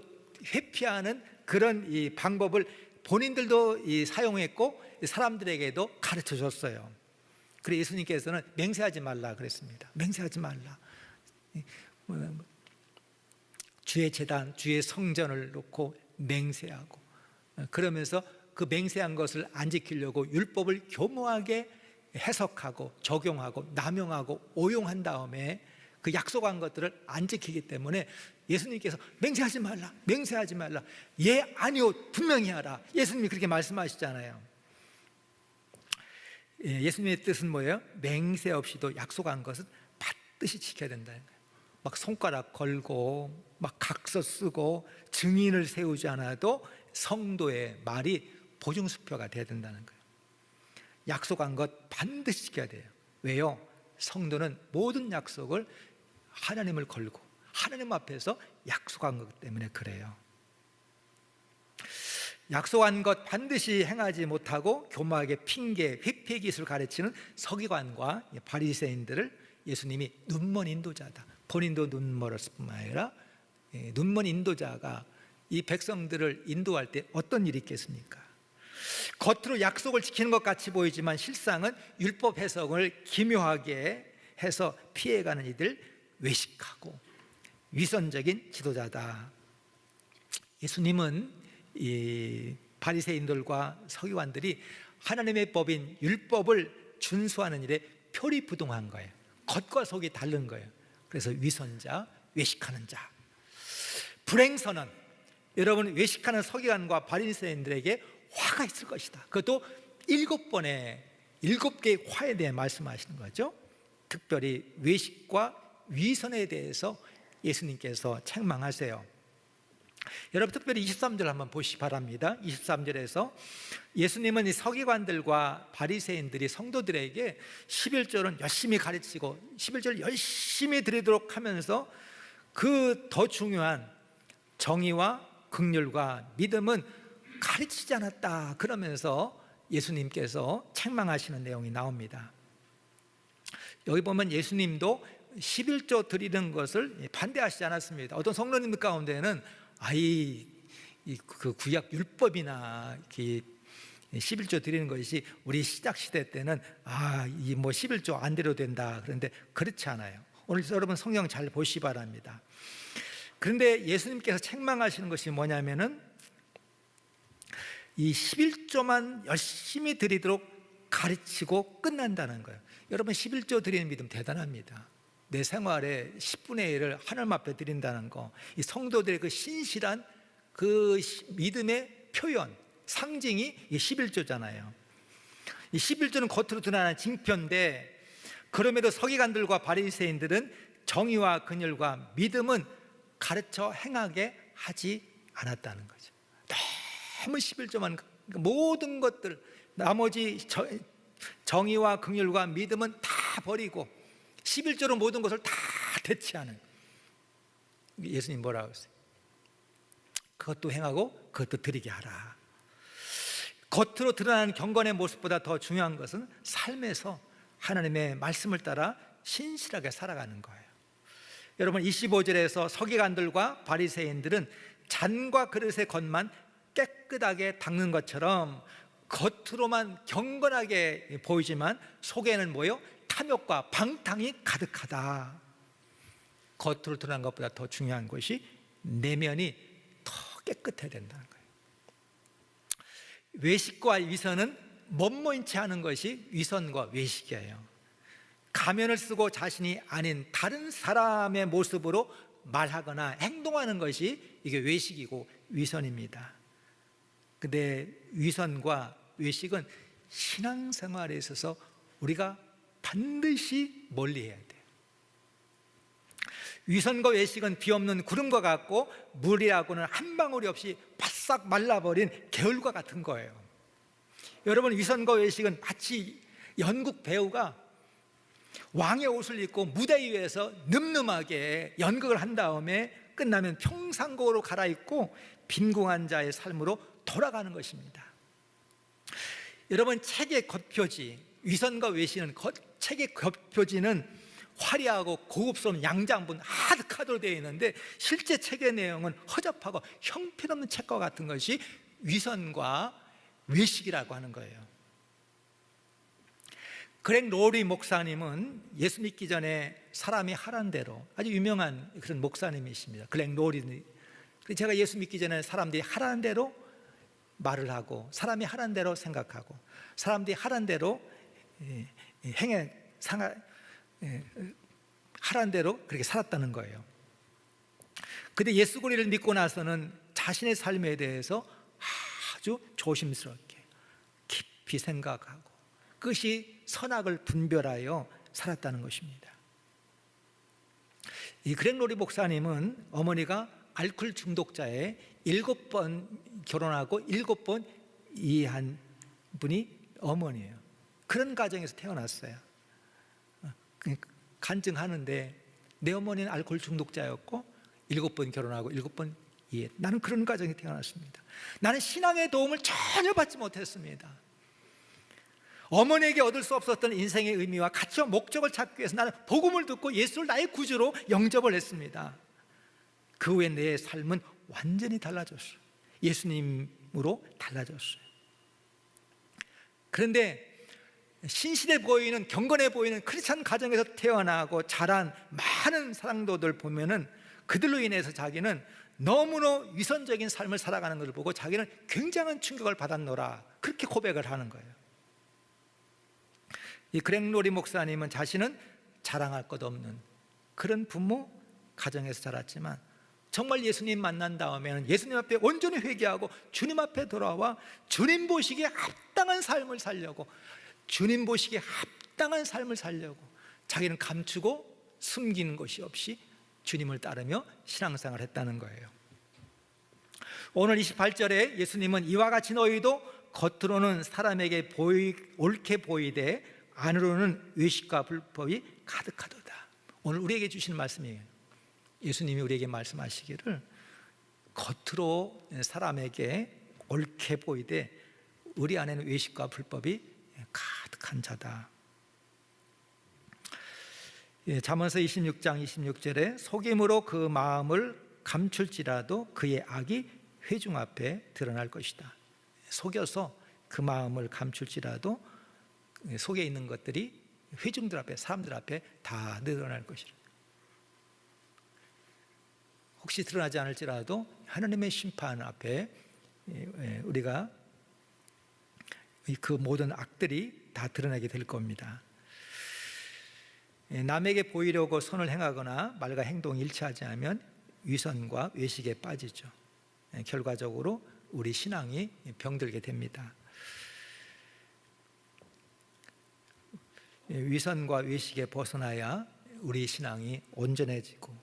회피하는 그런 이 방법을 본인들도 사용했고 사람들에게도 가르쳐 줬어요. 그래서 예수님께서는 맹세하지 말라 그랬습니다. 맹세하지 말라. 주의 제단, 주의 성전을 놓고 맹세하고 그러면서 그 맹세한 것을 안 지키려고 율법을 교묘하게 해석하고 적용하고 남용하고 오용한 다음에 그 약속한 것들을 안 지키기 때문에 예수님께서 맹세하지 말라, 맹세하지 말라. 예, 아니요, 분명히 하라. 예수님이 그렇게 말씀하시잖아요. 예수님의 뜻은 뭐예요? 맹세 없이도 약속한 것은 반드시 지켜야 된다는 거예요. 막 손가락 걸고 막 각서 쓰고 증인을 세우지 않아도 성도의 말이 보증수표가 돼야 된다는 거예요. 약속한 것 반드시 지켜야 돼요. 왜요? 성도는 모든 약속을 하나님을 걸고 하나님 앞에서 약속한 것 때문에 그래요. 약속한 것 반드시 행하지 못하고 교묘하게 핑계, 회피 기술을 가르치는 서기관과 바리새인들을 예수님이 눈먼 인도자다. 본인도 눈멀었을 뿐만 아니라 눈먼 인도자가 이 백성들을 인도할 때 어떤 일이 있겠습니까? 겉으로 약속을 지키는 것 같이 보이지만 실상은 율법 해석을 기묘하게 해서 피해가는 이들 외식하고 위선적인 지도자다. 예수님은 이 바리새인들과 서기관들이 하나님의 법인 율법을 준수하는 일에 표리부동한 거예요. 겉과 속이 다른 거예요. 그래서 위선자, 외식하는 자. 불행선언. 여러분 외식하는 서기관과 바리새인들에게 화가 있을 것이다. 그것도 7개의 화에 대해 말씀하시는 거죠. 특별히 외식과 위선에 대해서 예수님께서 책망하세요. 여러분 특별히 23절 한번 보시기 바랍니다. 23절에서 예수님은 이 서기관들과 바리새인들이 성도들에게 11절은 열심히 가르치고 11절 열심히 드리도록 하면서 그 더 중요한 정의와 긍휼과 믿음은 가르치지 않았다 그러면서 예수님께서 책망하시는 내용이 나옵니다. 여기 보면 예수님도 11조 드리는 것을 반대하시지 않았습니다. 어떤 성도님들 가운데는 그 구약 율법이나 11조 드리는 것이 우리 시작 시대 때는 이 11조 안 드려도 된다. 그런데 그렇지 않아요. 오늘 여러분 성경 잘 보시기 바랍니다. 그런데 예수님께서 책망하시는 것이 뭐냐면은 이 11조만 열심히 드리도록 가르치고 끝난다는 거예요. 여러분 11조 드리는 믿음 대단합니다. 내 생활에 10분의 1을 하나님 앞에 드린다는 거, 이 성도들의 그 신실한 그 믿음의 표현, 상징이 이 11조잖아요. 이 11조는 겉으로 드러나는 징표인데, 그럼에도 서기관들과 바리새인들은 정의와 긍휼과 믿음은 가르쳐 행하게 하지 않았다는 거죠. 너무 11조만, 모든 것들, 나머지 정의와 긍휼과 믿음은 다 버리고 11조로 모든 것을 다 대체하는, 예수님 뭐라고 했어요? 그것도 행하고 그것도 드리게 하라. 겉으로 드러나는 경건의 모습보다 더 중요한 것은 삶에서 하나님의 말씀을 따라 신실하게 살아가는 거예요. 여러분 25절에서 서기관들과 바리새인들은 잔과 그릇의 겉만 깨끗하게 닦는 것처럼 겉으로만 경건하게 보이지만 속에는 뭐예요? 탐욕과 방탕이 가득하다. 겉으로 드러난 것보다 더 중요한 것이 내면이 더 깨끗해야 된다는 거예요. 외식과 위선은 멋모인 채 하는 것이 위선과 외식이에요. 가면을 쓰고 자신이 아닌 다른 사람의 모습으로 말하거나 행동하는 것이 이게 외식이고 위선입니다. 근데 위선과 외식은 신앙생활에 있어서 우리가 반드시 멀리해야 돼요. 위선과 외식은 비 없는 구름과 같고 물이라고는 한 방울이 없이 바싹 말라버린 개울과 같은 거예요. 여러분 위선과 외식은 마치 연극 배우가 왕의 옷을 입고 무대 위에서 늠름하게 연극을 한 다음에 끝나면 평상복으로 갈아입고 빈궁한 자의 삶으로 돌아가는 것입니다. 여러분 책의 겉표지, 위선과 외식은 책의 겉표지는 화려하고 고급스러운 양장분 하드카드로 되어 있는데 실제 책의 내용은 허접하고 형편없는 책과 같은 것이 위선과 외식이라고 하는 거예요. 그렉 로리 목사님은 예수 믿기 전에 사람이 하란 대로, 아주 유명한 그런 목사님이십니다. 그렉 로리. 제가 예수 믿기 전에 사람들이 하라는 대로 말을 하고 사람이 하라는 대로 생각하고 사람들이 하라는 대로 하라는 대로 그렇게 살았다는 거예요. 근데 예수 그리스도를 믿고 나서는 자신의 삶에 대해서 아주 조심스럽게 깊이 생각하고 그것이 선악을 분별하여 살았다는 것입니다. 이 그렉 로리 목사님은 어머니가 알코올 중독자에 7번 결혼하고 7번 이해한 분이 어머니예요. 그런 가정에서 태어났어요. 간증하는데 내 어머니는 알코올 중독자였고 7번 결혼하고 7번 이해. 나는 그런 가정에 태어났습니다. 나는 신앙의 도움을 전혀 받지 못했습니다. 어머니에게 얻을 수 없었던 인생의 의미와 가치와 목적을 찾기 위해서 나는 복음을 듣고 예수를 나의 구주로 영접을 했습니다. 그 후에 내 삶은 완전히 달라졌어요. 예수님으로 달라졌어요. 그런데 신실해 보이는, 경건해 보이는 크리스찬 가정에서 태어나고 자란 많은 사랑도들 보면은 그들로 인해서 자기는 너무나 위선적인 삶을 살아가는 것을 보고 자기는 굉장한 충격을 받았노라, 그렇게 고백을 하는 거예요. 이 그렉 로리 목사님은 자신은 자랑할 것 없는 그런 부모 가정에서 자랐지만 정말 예수님 만난 다음에는 예수님 앞에 온전히 회개하고 주님 앞에 돌아와 주님 보시기에 합당한 삶을 살려고, 주님 보시기에 합당한 삶을 살려고 자기는 감추고 숨기는 것이 없이 주님을 따르며 신앙생활을 했다는 거예요. 오늘 28절에 예수님은 이와 같이 너희도 겉으로는 사람에게 옳게 보이되 안으로는 외식과 불법이 가득하도다. 오늘 우리에게 주시는 말씀이에요. 예수님이 우리에게 말씀하시기를 겉으로 사람에게 옳게 보이되 우리 안에는 외식과 불법이 가득한 자다. 잠언서 26장 26절에 속임으로 그 마음을 감출지라도 그의 악이 회중 앞에 드러날 것이다. 속여서 그 마음을 감출지라도 속에 있는 것들이 회중들 앞에, 사람들 앞에 다 드러날 것이다. 혹시 드러나지 않을지라도 하나님의 심판 앞에 우리가 그 모든 악들이 다 드러나게 될 겁니다. 남에게 보이려고 선을 행하거나 말과 행동이 일치하지 않으면 위선과 외식에 빠지죠. 결과적으로 우리 신앙이 병들게 됩니다. 위선과 외식에 벗어나야 우리 신앙이 온전해지고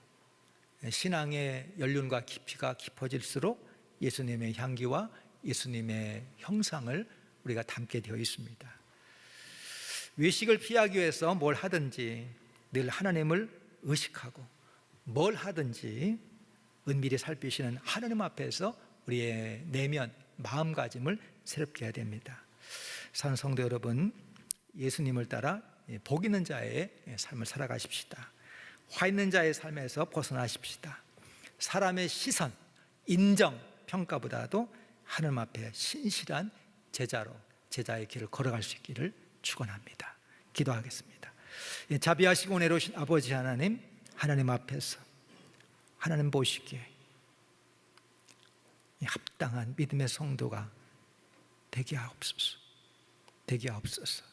신앙의 연륜과 깊이가 깊어질수록 예수님의 향기와 예수님의 형상을 우리가 담게 되어 있습니다. 외식을 피하기 위해서 뭘 하든지 늘 하나님을 의식하고 뭘 하든지 은밀히 살피시는 하나님 앞에서 우리의 내면, 마음가짐을 새롭게 해야 됩니다. 사랑하는 성도 여러분, 예수님을 따라 복 있는 자의 삶을 살아가십시다. 화 있는 자의 삶에서 벗어나십시다. 사람의 시선, 인정, 평가보다도 하나님 앞에 신실한 제자의 길을 걸어갈 수 있기를 축원합니다. 기도하겠습니다. 자비하시고 은혜로우신 아버지 하나님, 하나님 앞에서 하나님 보시기에 합당한 믿음의 성도가 되게 하옵소서. 되게 하옵소서.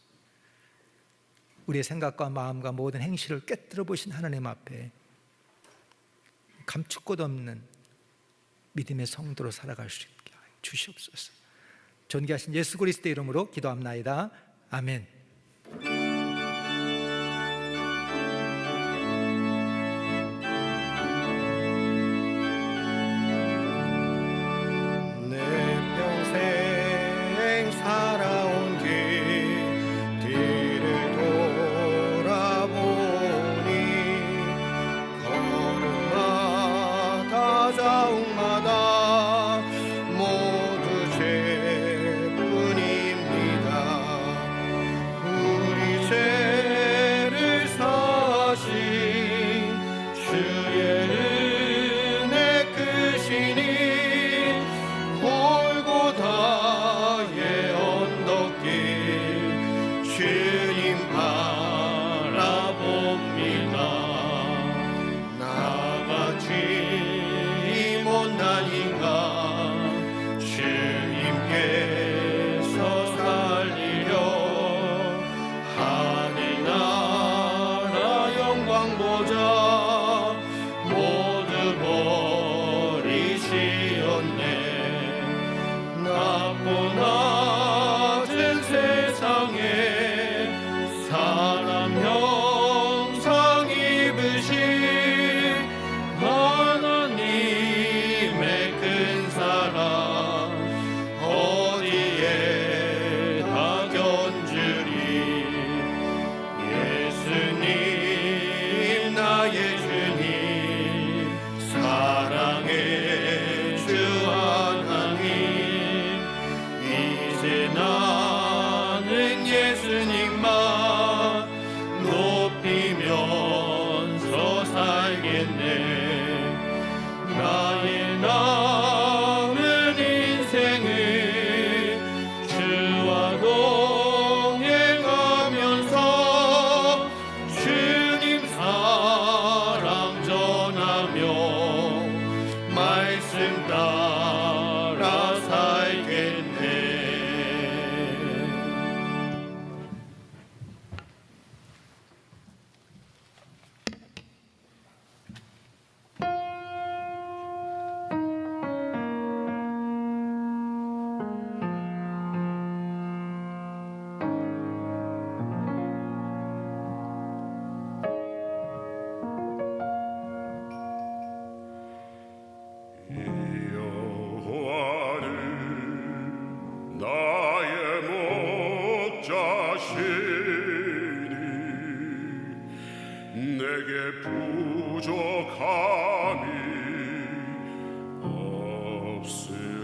우리의 생각과 마음과 모든 행실을 꿰뚫어 보신 하나님 앞에 감출 것 없는 믿음의 성도로 살아갈 수 있게 주시옵소서. 존귀하신 예수 그리스도의 이름으로 기도합나이다. 아멘.
내 평생 살아온 뒤를 돌아보니 걸음마다 자욱마다 모두 죄뿐입니다. 우리 죄를 사신 주의 은혜 크시니 골고다의 언덕길 주님 바라봅니다. 나같이 못난 인간 주님께서 살리려 하늘나라 영광 보자 모두 버리시었네. 낮고 낮은 세상에 사람 형상 입으신 하나님의 큰 사랑 어디에 다 견주리. 예수님 나의 주님 사랑의 주 하나님 이제 나는 예수님만 높이면서 살겠네. 나의 남은 인생을 주와 동행하면서 주님 사랑 전하며 말씀 따라 살겠네.
내게 부족함이 없으리로다.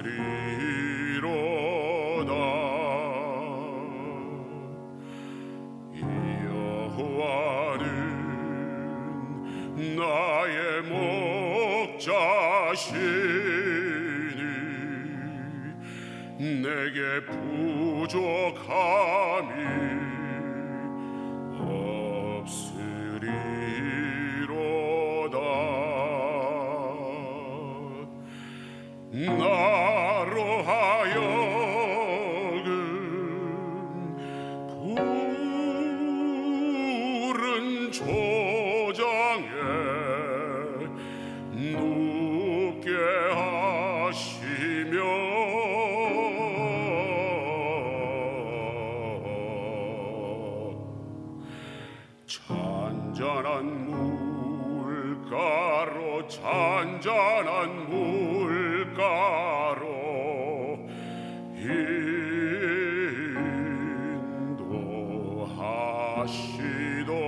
여호와는 나의 목자시니 내게 부족함이 없으리로다. 나로 하여금 푸른 초장에 눕게 하시며 잔잔한 물가로 잔잔한 물가로 인도하시도다.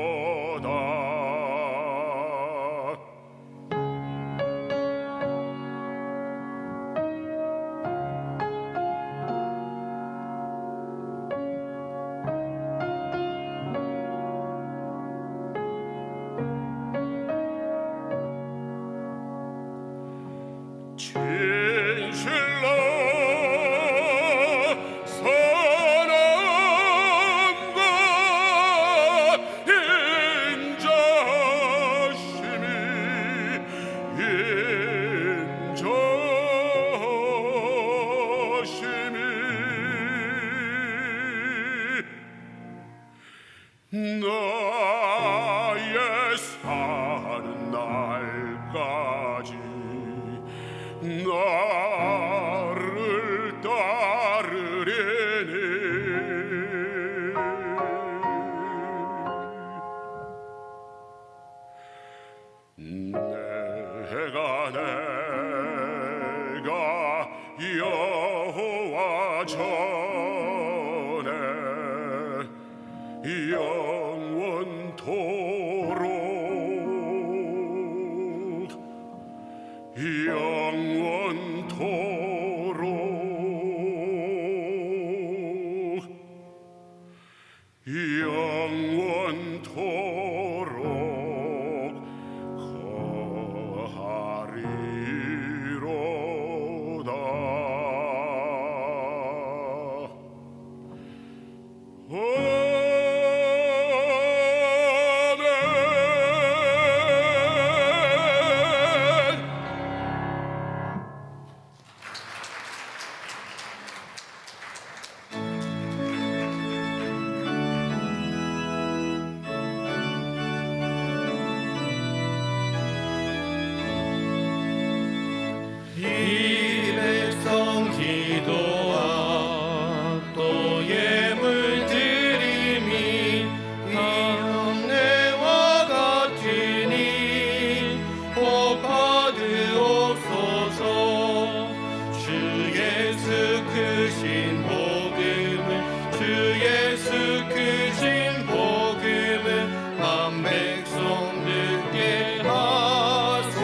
진실로 선함과 인자심이 나의 사는 날까지 나를 따르리니 내가 여호와 전에 영원토록 거하리로다. 이 백성 기도와 또 예물 드림이 영내와 같으니 복 받으옵소서. 주 예수 크신 복음을 주 예수 크신 복음을 만 백성 듣게 하소서.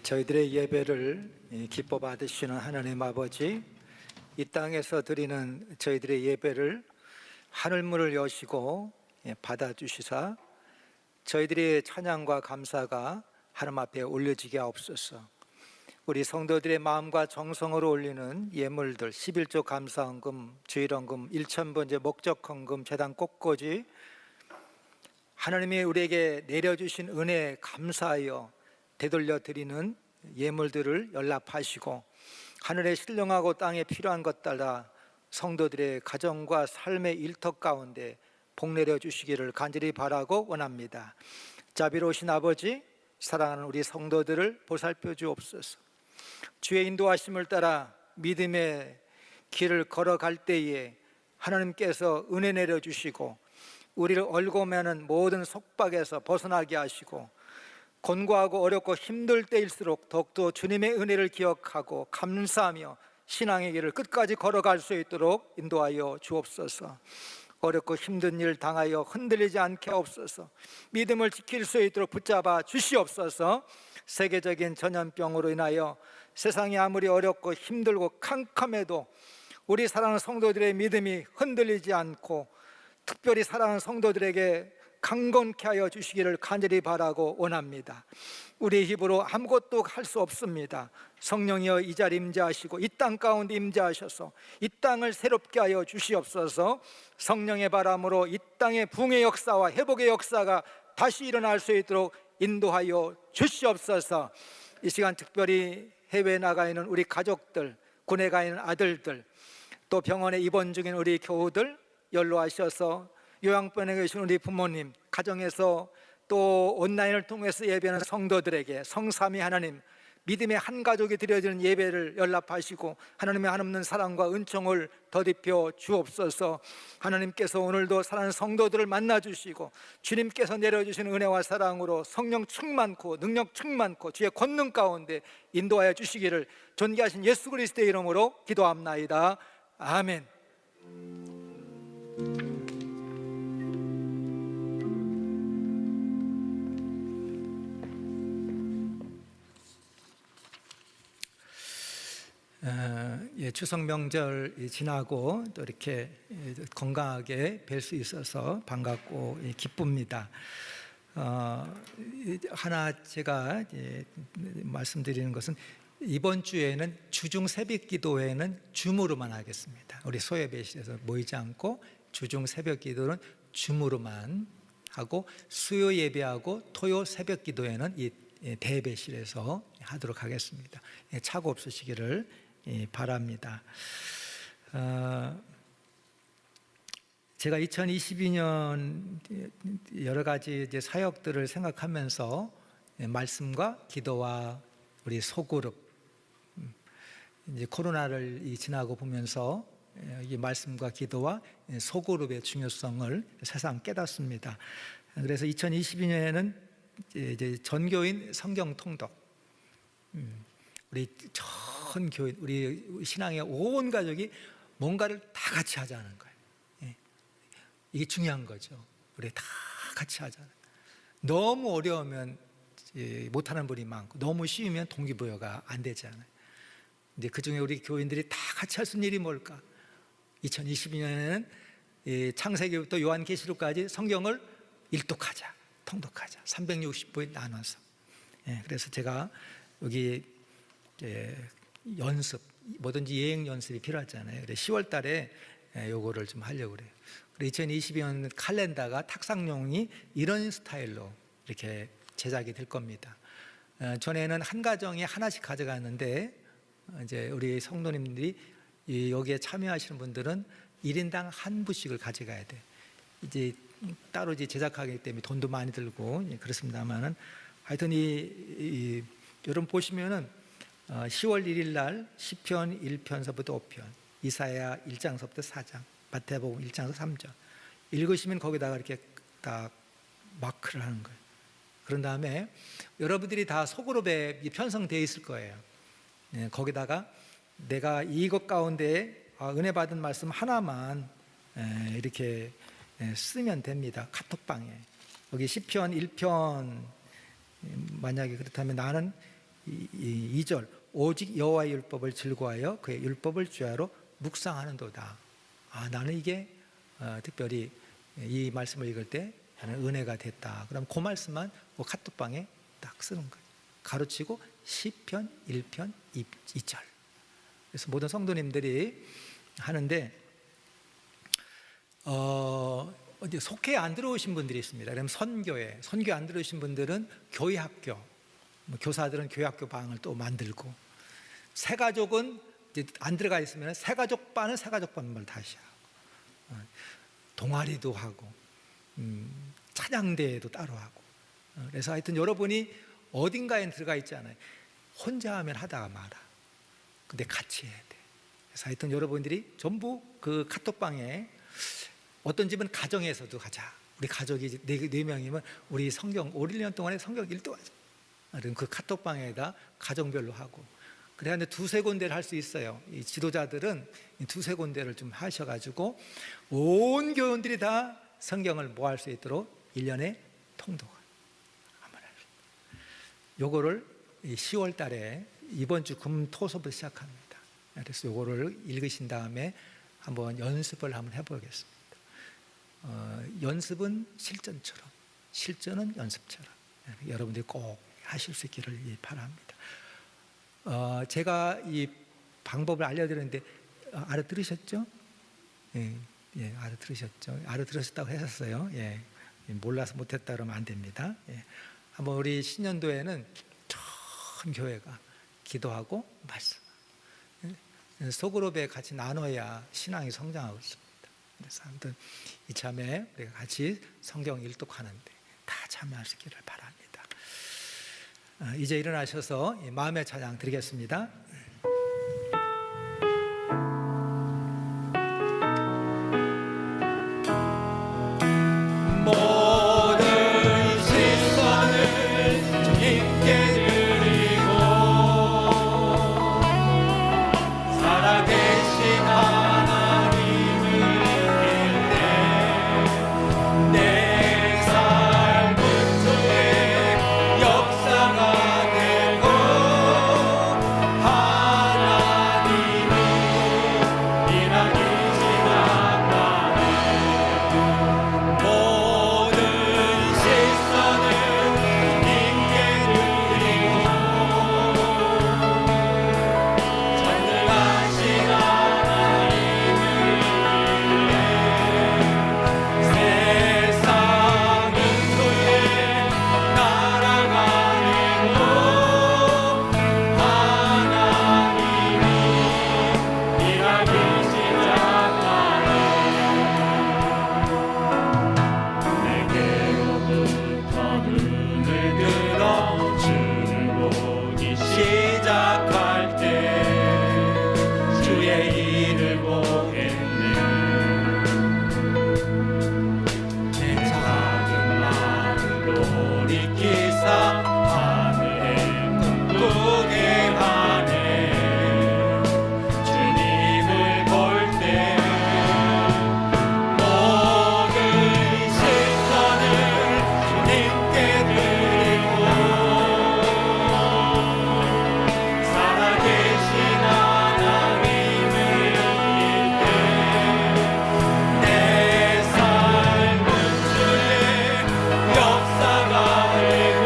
저희들의 예배를 기뻐 받으시는 하나님 아버지, 이 땅에서 드리는 저희들의 예배를 하늘문을 여시고 받아주시사 저희들의 찬양과 감사가 하나님 앞에 올려지게 하옵소서. 우리 성도들의 마음과 정성으로 올리는 예물들, 11조 감사헌금, 주일헌금, 1000번째 목적헌금, 제단 꽃꽂이, 하나님이 우리에게 내려주신 은혜에 감사하여 되돌려 드리는 예물들을 연락하시고 하늘에 신령하고 땅에 필요한 것 따라 성도들의 가정과 삶의 일터 가운데 복 내려 주시기를 간절히 바라고 원합니다. 자비로우신 아버지, 사랑하는 우리 성도들을 보살펴 주옵소서. 주의 인도하심을 따라 믿음의 길을 걸어갈 때에 하나님께서 은혜 내려 주시고 우리를 얽고 매는 모든 속박에서 벗어나게 하시고 곤고하고 어렵고 힘들 때일수록 더욱더 주님의 은혜를 기억하고 감사하며 신앙의 길을 끝까지 걸어갈 수 있도록 인도하여 주옵소서. 어렵고 힘든 일 당하여 흔들리지 않게 하옵소서. 믿음을 지킬 수 있도록 붙잡아 주시옵소서. 세계적인 전염병으로 인하여 세상이 아무리 어렵고 힘들고 캄캄해도 우리 사랑하는 성도들의 믿음이 흔들리지 않고 특별히 사랑하는 성도들에게 강건케 하여 주시기를 간절히 바라고 원합니다. 우리의 힘으로 아무것도 할 수 없습니다. 성령이여 이 자리 임재하시고 이 땅 가운데 임재하셔서 이 땅을 새롭게 하여 주시옵소서. 성령의 바람으로 이 땅의 부흥의 역사와 회복의 역사가 다시 일어날 수 있도록 인도하여 주시옵소서. 이 시간 특별히 해외에 나가 있는 우리 가족들, 군에 가 있는 아들들, 또 병원에 입원 중인 우리 교우들 연로하셔서 요양병원에 계신 우리 부모님, 가정에서 또 온라인을 통해서 예배하는 성도들에게 성삼위 하나님 믿음의 한 가족이 드려지는 예배를 연락하시고 하나님의 한없는 사랑과 은총을 더딥혀 주옵소서. 하나님께서 오늘도 사랑하는 성도들을 만나주시고 주님께서 내려주시는 은혜와 사랑으로 성령 충만코 능력 충만코 주의 권능 가운데 인도하여 주시기를 존귀하신 예수 그리스도의 이름으로 기도합나이다. 아멘. 추석 명절 지나고 또 이렇게 건강하게 뵐 수 있어서 반갑고 기쁩니다. 하나 제가 말씀드리는 것은 이번 주에는 주중 새벽 기도회는 줌으로만 하겠습니다. 우리 소예배실에서 모이지 않고 주중 새벽 기도는 줌으로만 하고 수요 예배하고 토요 새벽 기도회는 이 대배실에서 하도록 하겠습니다. 착오 없으시기를 바랍니다. 제가 2022년 여러 가지 이제 사역들을 생각하면서 말씀과 기도와 우리 소그룹, 이제 코로나를 지나고 보면서 이 말씀과 기도와 소그룹의 중요성을 새삼 깨닫습니다. 그래서 2022년에는 이제 전교인 성경 통독, 우리 전 교인, 우리 신앙의 온 가족이 뭔가를 다 같이 하자는 거예요. 이게 중요한 거죠. 우리 다 같이 하자는. 너무 어려우면 못하는 분이 많고 너무 쉬우면 동기부여가 안 되잖아요. 이제 그 중에 우리 교인들이 다 같이 할 수 있는 일이 뭘까? 2022년에는 창세기부터 요한계시록까지 성경을 일독하자, 통독하자. 360부에 나눠서. 그래서 제가 여기 연습, 뭐든지 예행 연습이 필요하잖아요. 그래서 10월 달에 요거를 좀 하려고 그래요. 그리고 2022년 칼렌더가 탁상용이 이런 스타일로 이렇게 제작이 될 겁니다. 전에는 한 가정에 하나씩 가져갔는데 이제 우리 성도님들이 여기에 참여하시는 분들은 1인당 한 부씩을 가져가야 돼. 이제 따로 이제 제작하기 때문에 돈도 많이 들고 그렇습니다만은 하여튼 여러분 보시면은 10월 1일 날 시편 1편서부터 5편, 이사야 1장서부터 4장, 마태복음 1장서 3장 읽으시면 거기다가 이렇게 딱 마크를 하는 거예요. 그런 다음에 여러분들이 다 소그룹에 편성되어 있을 거예요. 거기다가 내가 이것 가운데 은혜 받은 말씀 하나만 이렇게 쓰면 됩니다. 카톡방에 여기 시편 1편 만약에 그렇다면 나는 2절 오직 여호와의 율법을 즐거워하여 그의 율법을 주야로 묵상하는도다. 나는 이게 특별히 이 말씀을 읽을 때 나는 은혜가 됐다. 그럼 그 말씀만 카톡방에 딱 쓰는 거예요. 가로치고 시편 1편 2절. 그래서 모든 성도님들이 하는데 어디 속회 안 들어오신 분들이 있습니다. 그럼 선교회 안 들어오신 분들은 교회 학교, 교사들은 교회 학교 방을 또 만들고, 새가족은 안 들어가 있으면 새가족 반은 새가족 반을 다시 하고, 동아리도 하고, 찬양대회도 따로 하고. 그래서 하여튼 여러분이 어딘가에 들어가 있잖아요. 혼자 하면 하다가 말아. 근데 같이 해야 돼. 그래서 하여튼 여러분들이 전부 그 카톡방에 어떤 집은 가정에서도 가자. 우리 가족이 네 명이면 우리 성경 5, 1년 동안에 성경 1도 하죠. 그럼 그 카톡방에다 가정별로 하고. 그래야 근데 두세 군데를 할 수 있어요. 이 지도자들은 두세 군데를 좀 하셔가지고 온 교원들이 다 성경을 모할 수 있도록 1년에 통독을 한번 합시다. 요거를 10월 달에 이번 주 금토서부터 시작합니다. 그래서 요거를 읽으신 다음에 한번 연습을 한번 해보겠습니다. 연습은 실전처럼, 실전은 연습처럼 여러분들이 꼭 하실 수 있기를 바랍니다. 제가 이 방법을 알려드렸는데 알아들으셨죠? 예, 알아들으셨죠? 알아들으셨다고 했었어요. 예, 몰라서 못했다 그러면 안 됩니다. 예, 한번 우리 신년도에는 전 교회가 기도하고 말씀, 소그룹에 같이 나눠야 신앙이 성장하고 있습니다. 그래서 아무튼 이참에 우리가 같이 성경 일독하는데 다 참여하시기를 바랍니다. 이제 일어나셔서 마음의 찬양 드리겠습니다.
모든 시선을 주님께 드리고 살아계신 하나님을 믿을 때 내 삶은 주의 역사가 되고 하나님이 일하기 시작하네. 모든 시선을 주님께 드리고 전능하신 하나님을 믿네. 세상은 주의 나라가 되고 하나님이 일하기 시작하네. 내게로부터 눈을 들어 주를 보기 시작할 때 주의 일을 보겠네. 내 작은 마음 돌이키사 하늘에 꿈꾸게 하네. 주님을 볼 때 모든 시선을 주님께 드리고 살아계신 하나님을 믿을 때 내 삶은 주의 역사가 되고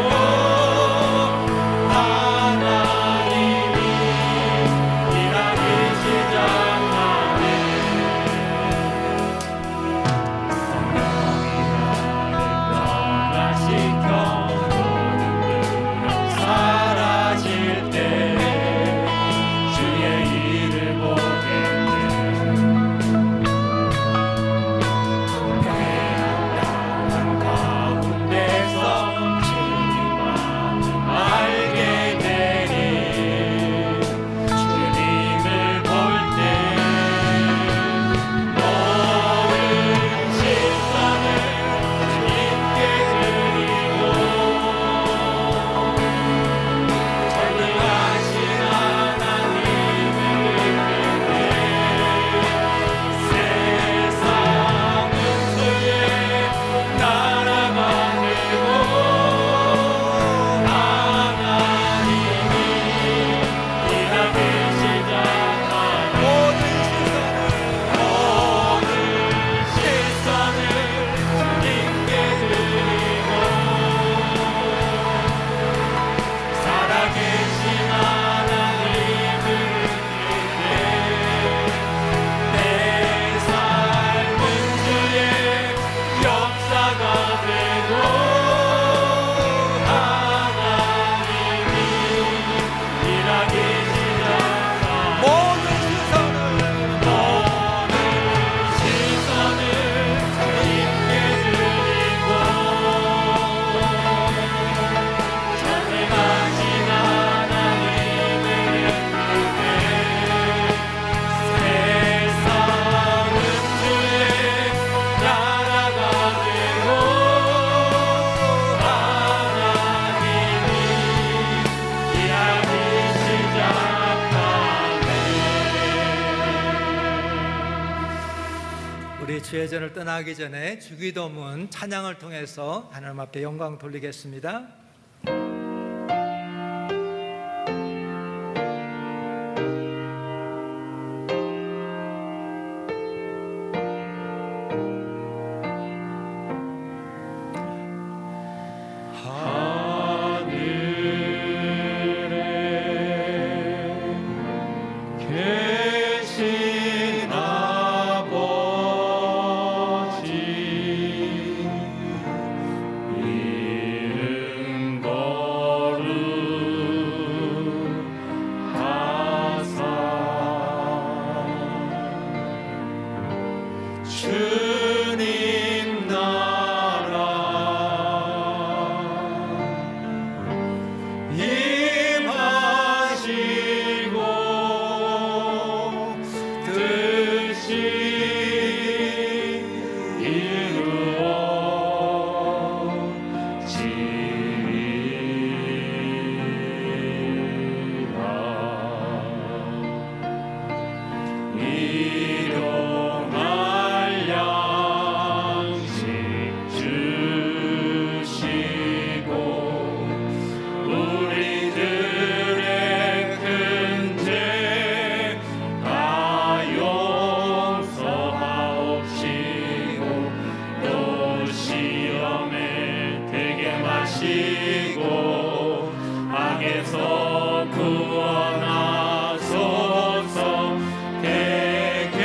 주회전을 떠나기 전에 주기도문 찬양을 통해서 하나님 앞에 영광 돌리겠습니다.
계신 아버지 이름 거룩하사 주님 나라 임하시고 뜻이 이루어지리라. 일용할 양식 주시고 우리들의 큰 죄 다 용서하옵시고 또 시험에 들게 마시고 악에서 구원하소서. 대개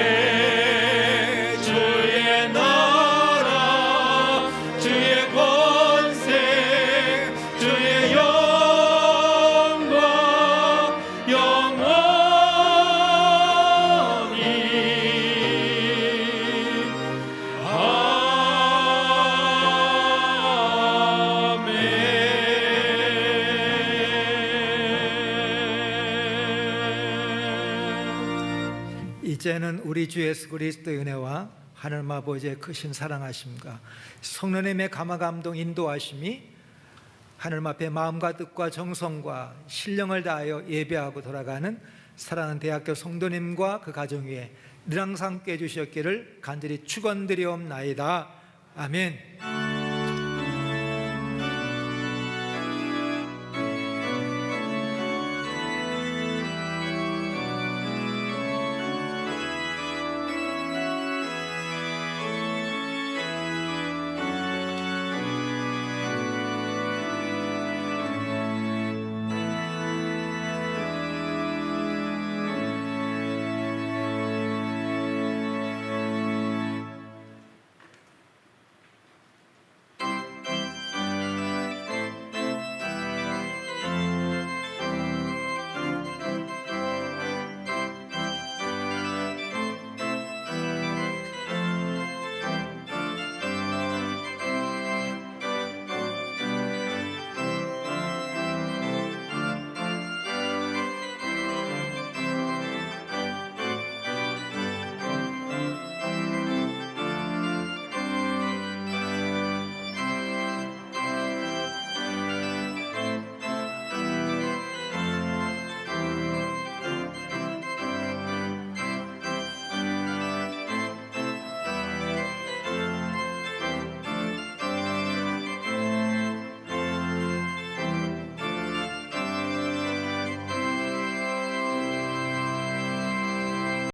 주의 나라 주의 권세 주의 영광 영원히 아멘.
이제는 우리 주 예수 그리스도의 은혜와 하나님 아버지의 크신 사랑하심과 성령님의 감화 감동 인도하심이 하나님 앞에 마음과 뜻과 정성과 신령을 다하여 예배하고 돌아가는 사랑하는 대학교 성도님과 그 가정 위에 늘 항상 함께 해주셨기를 간절히 축원드리옵나이다. 아멘.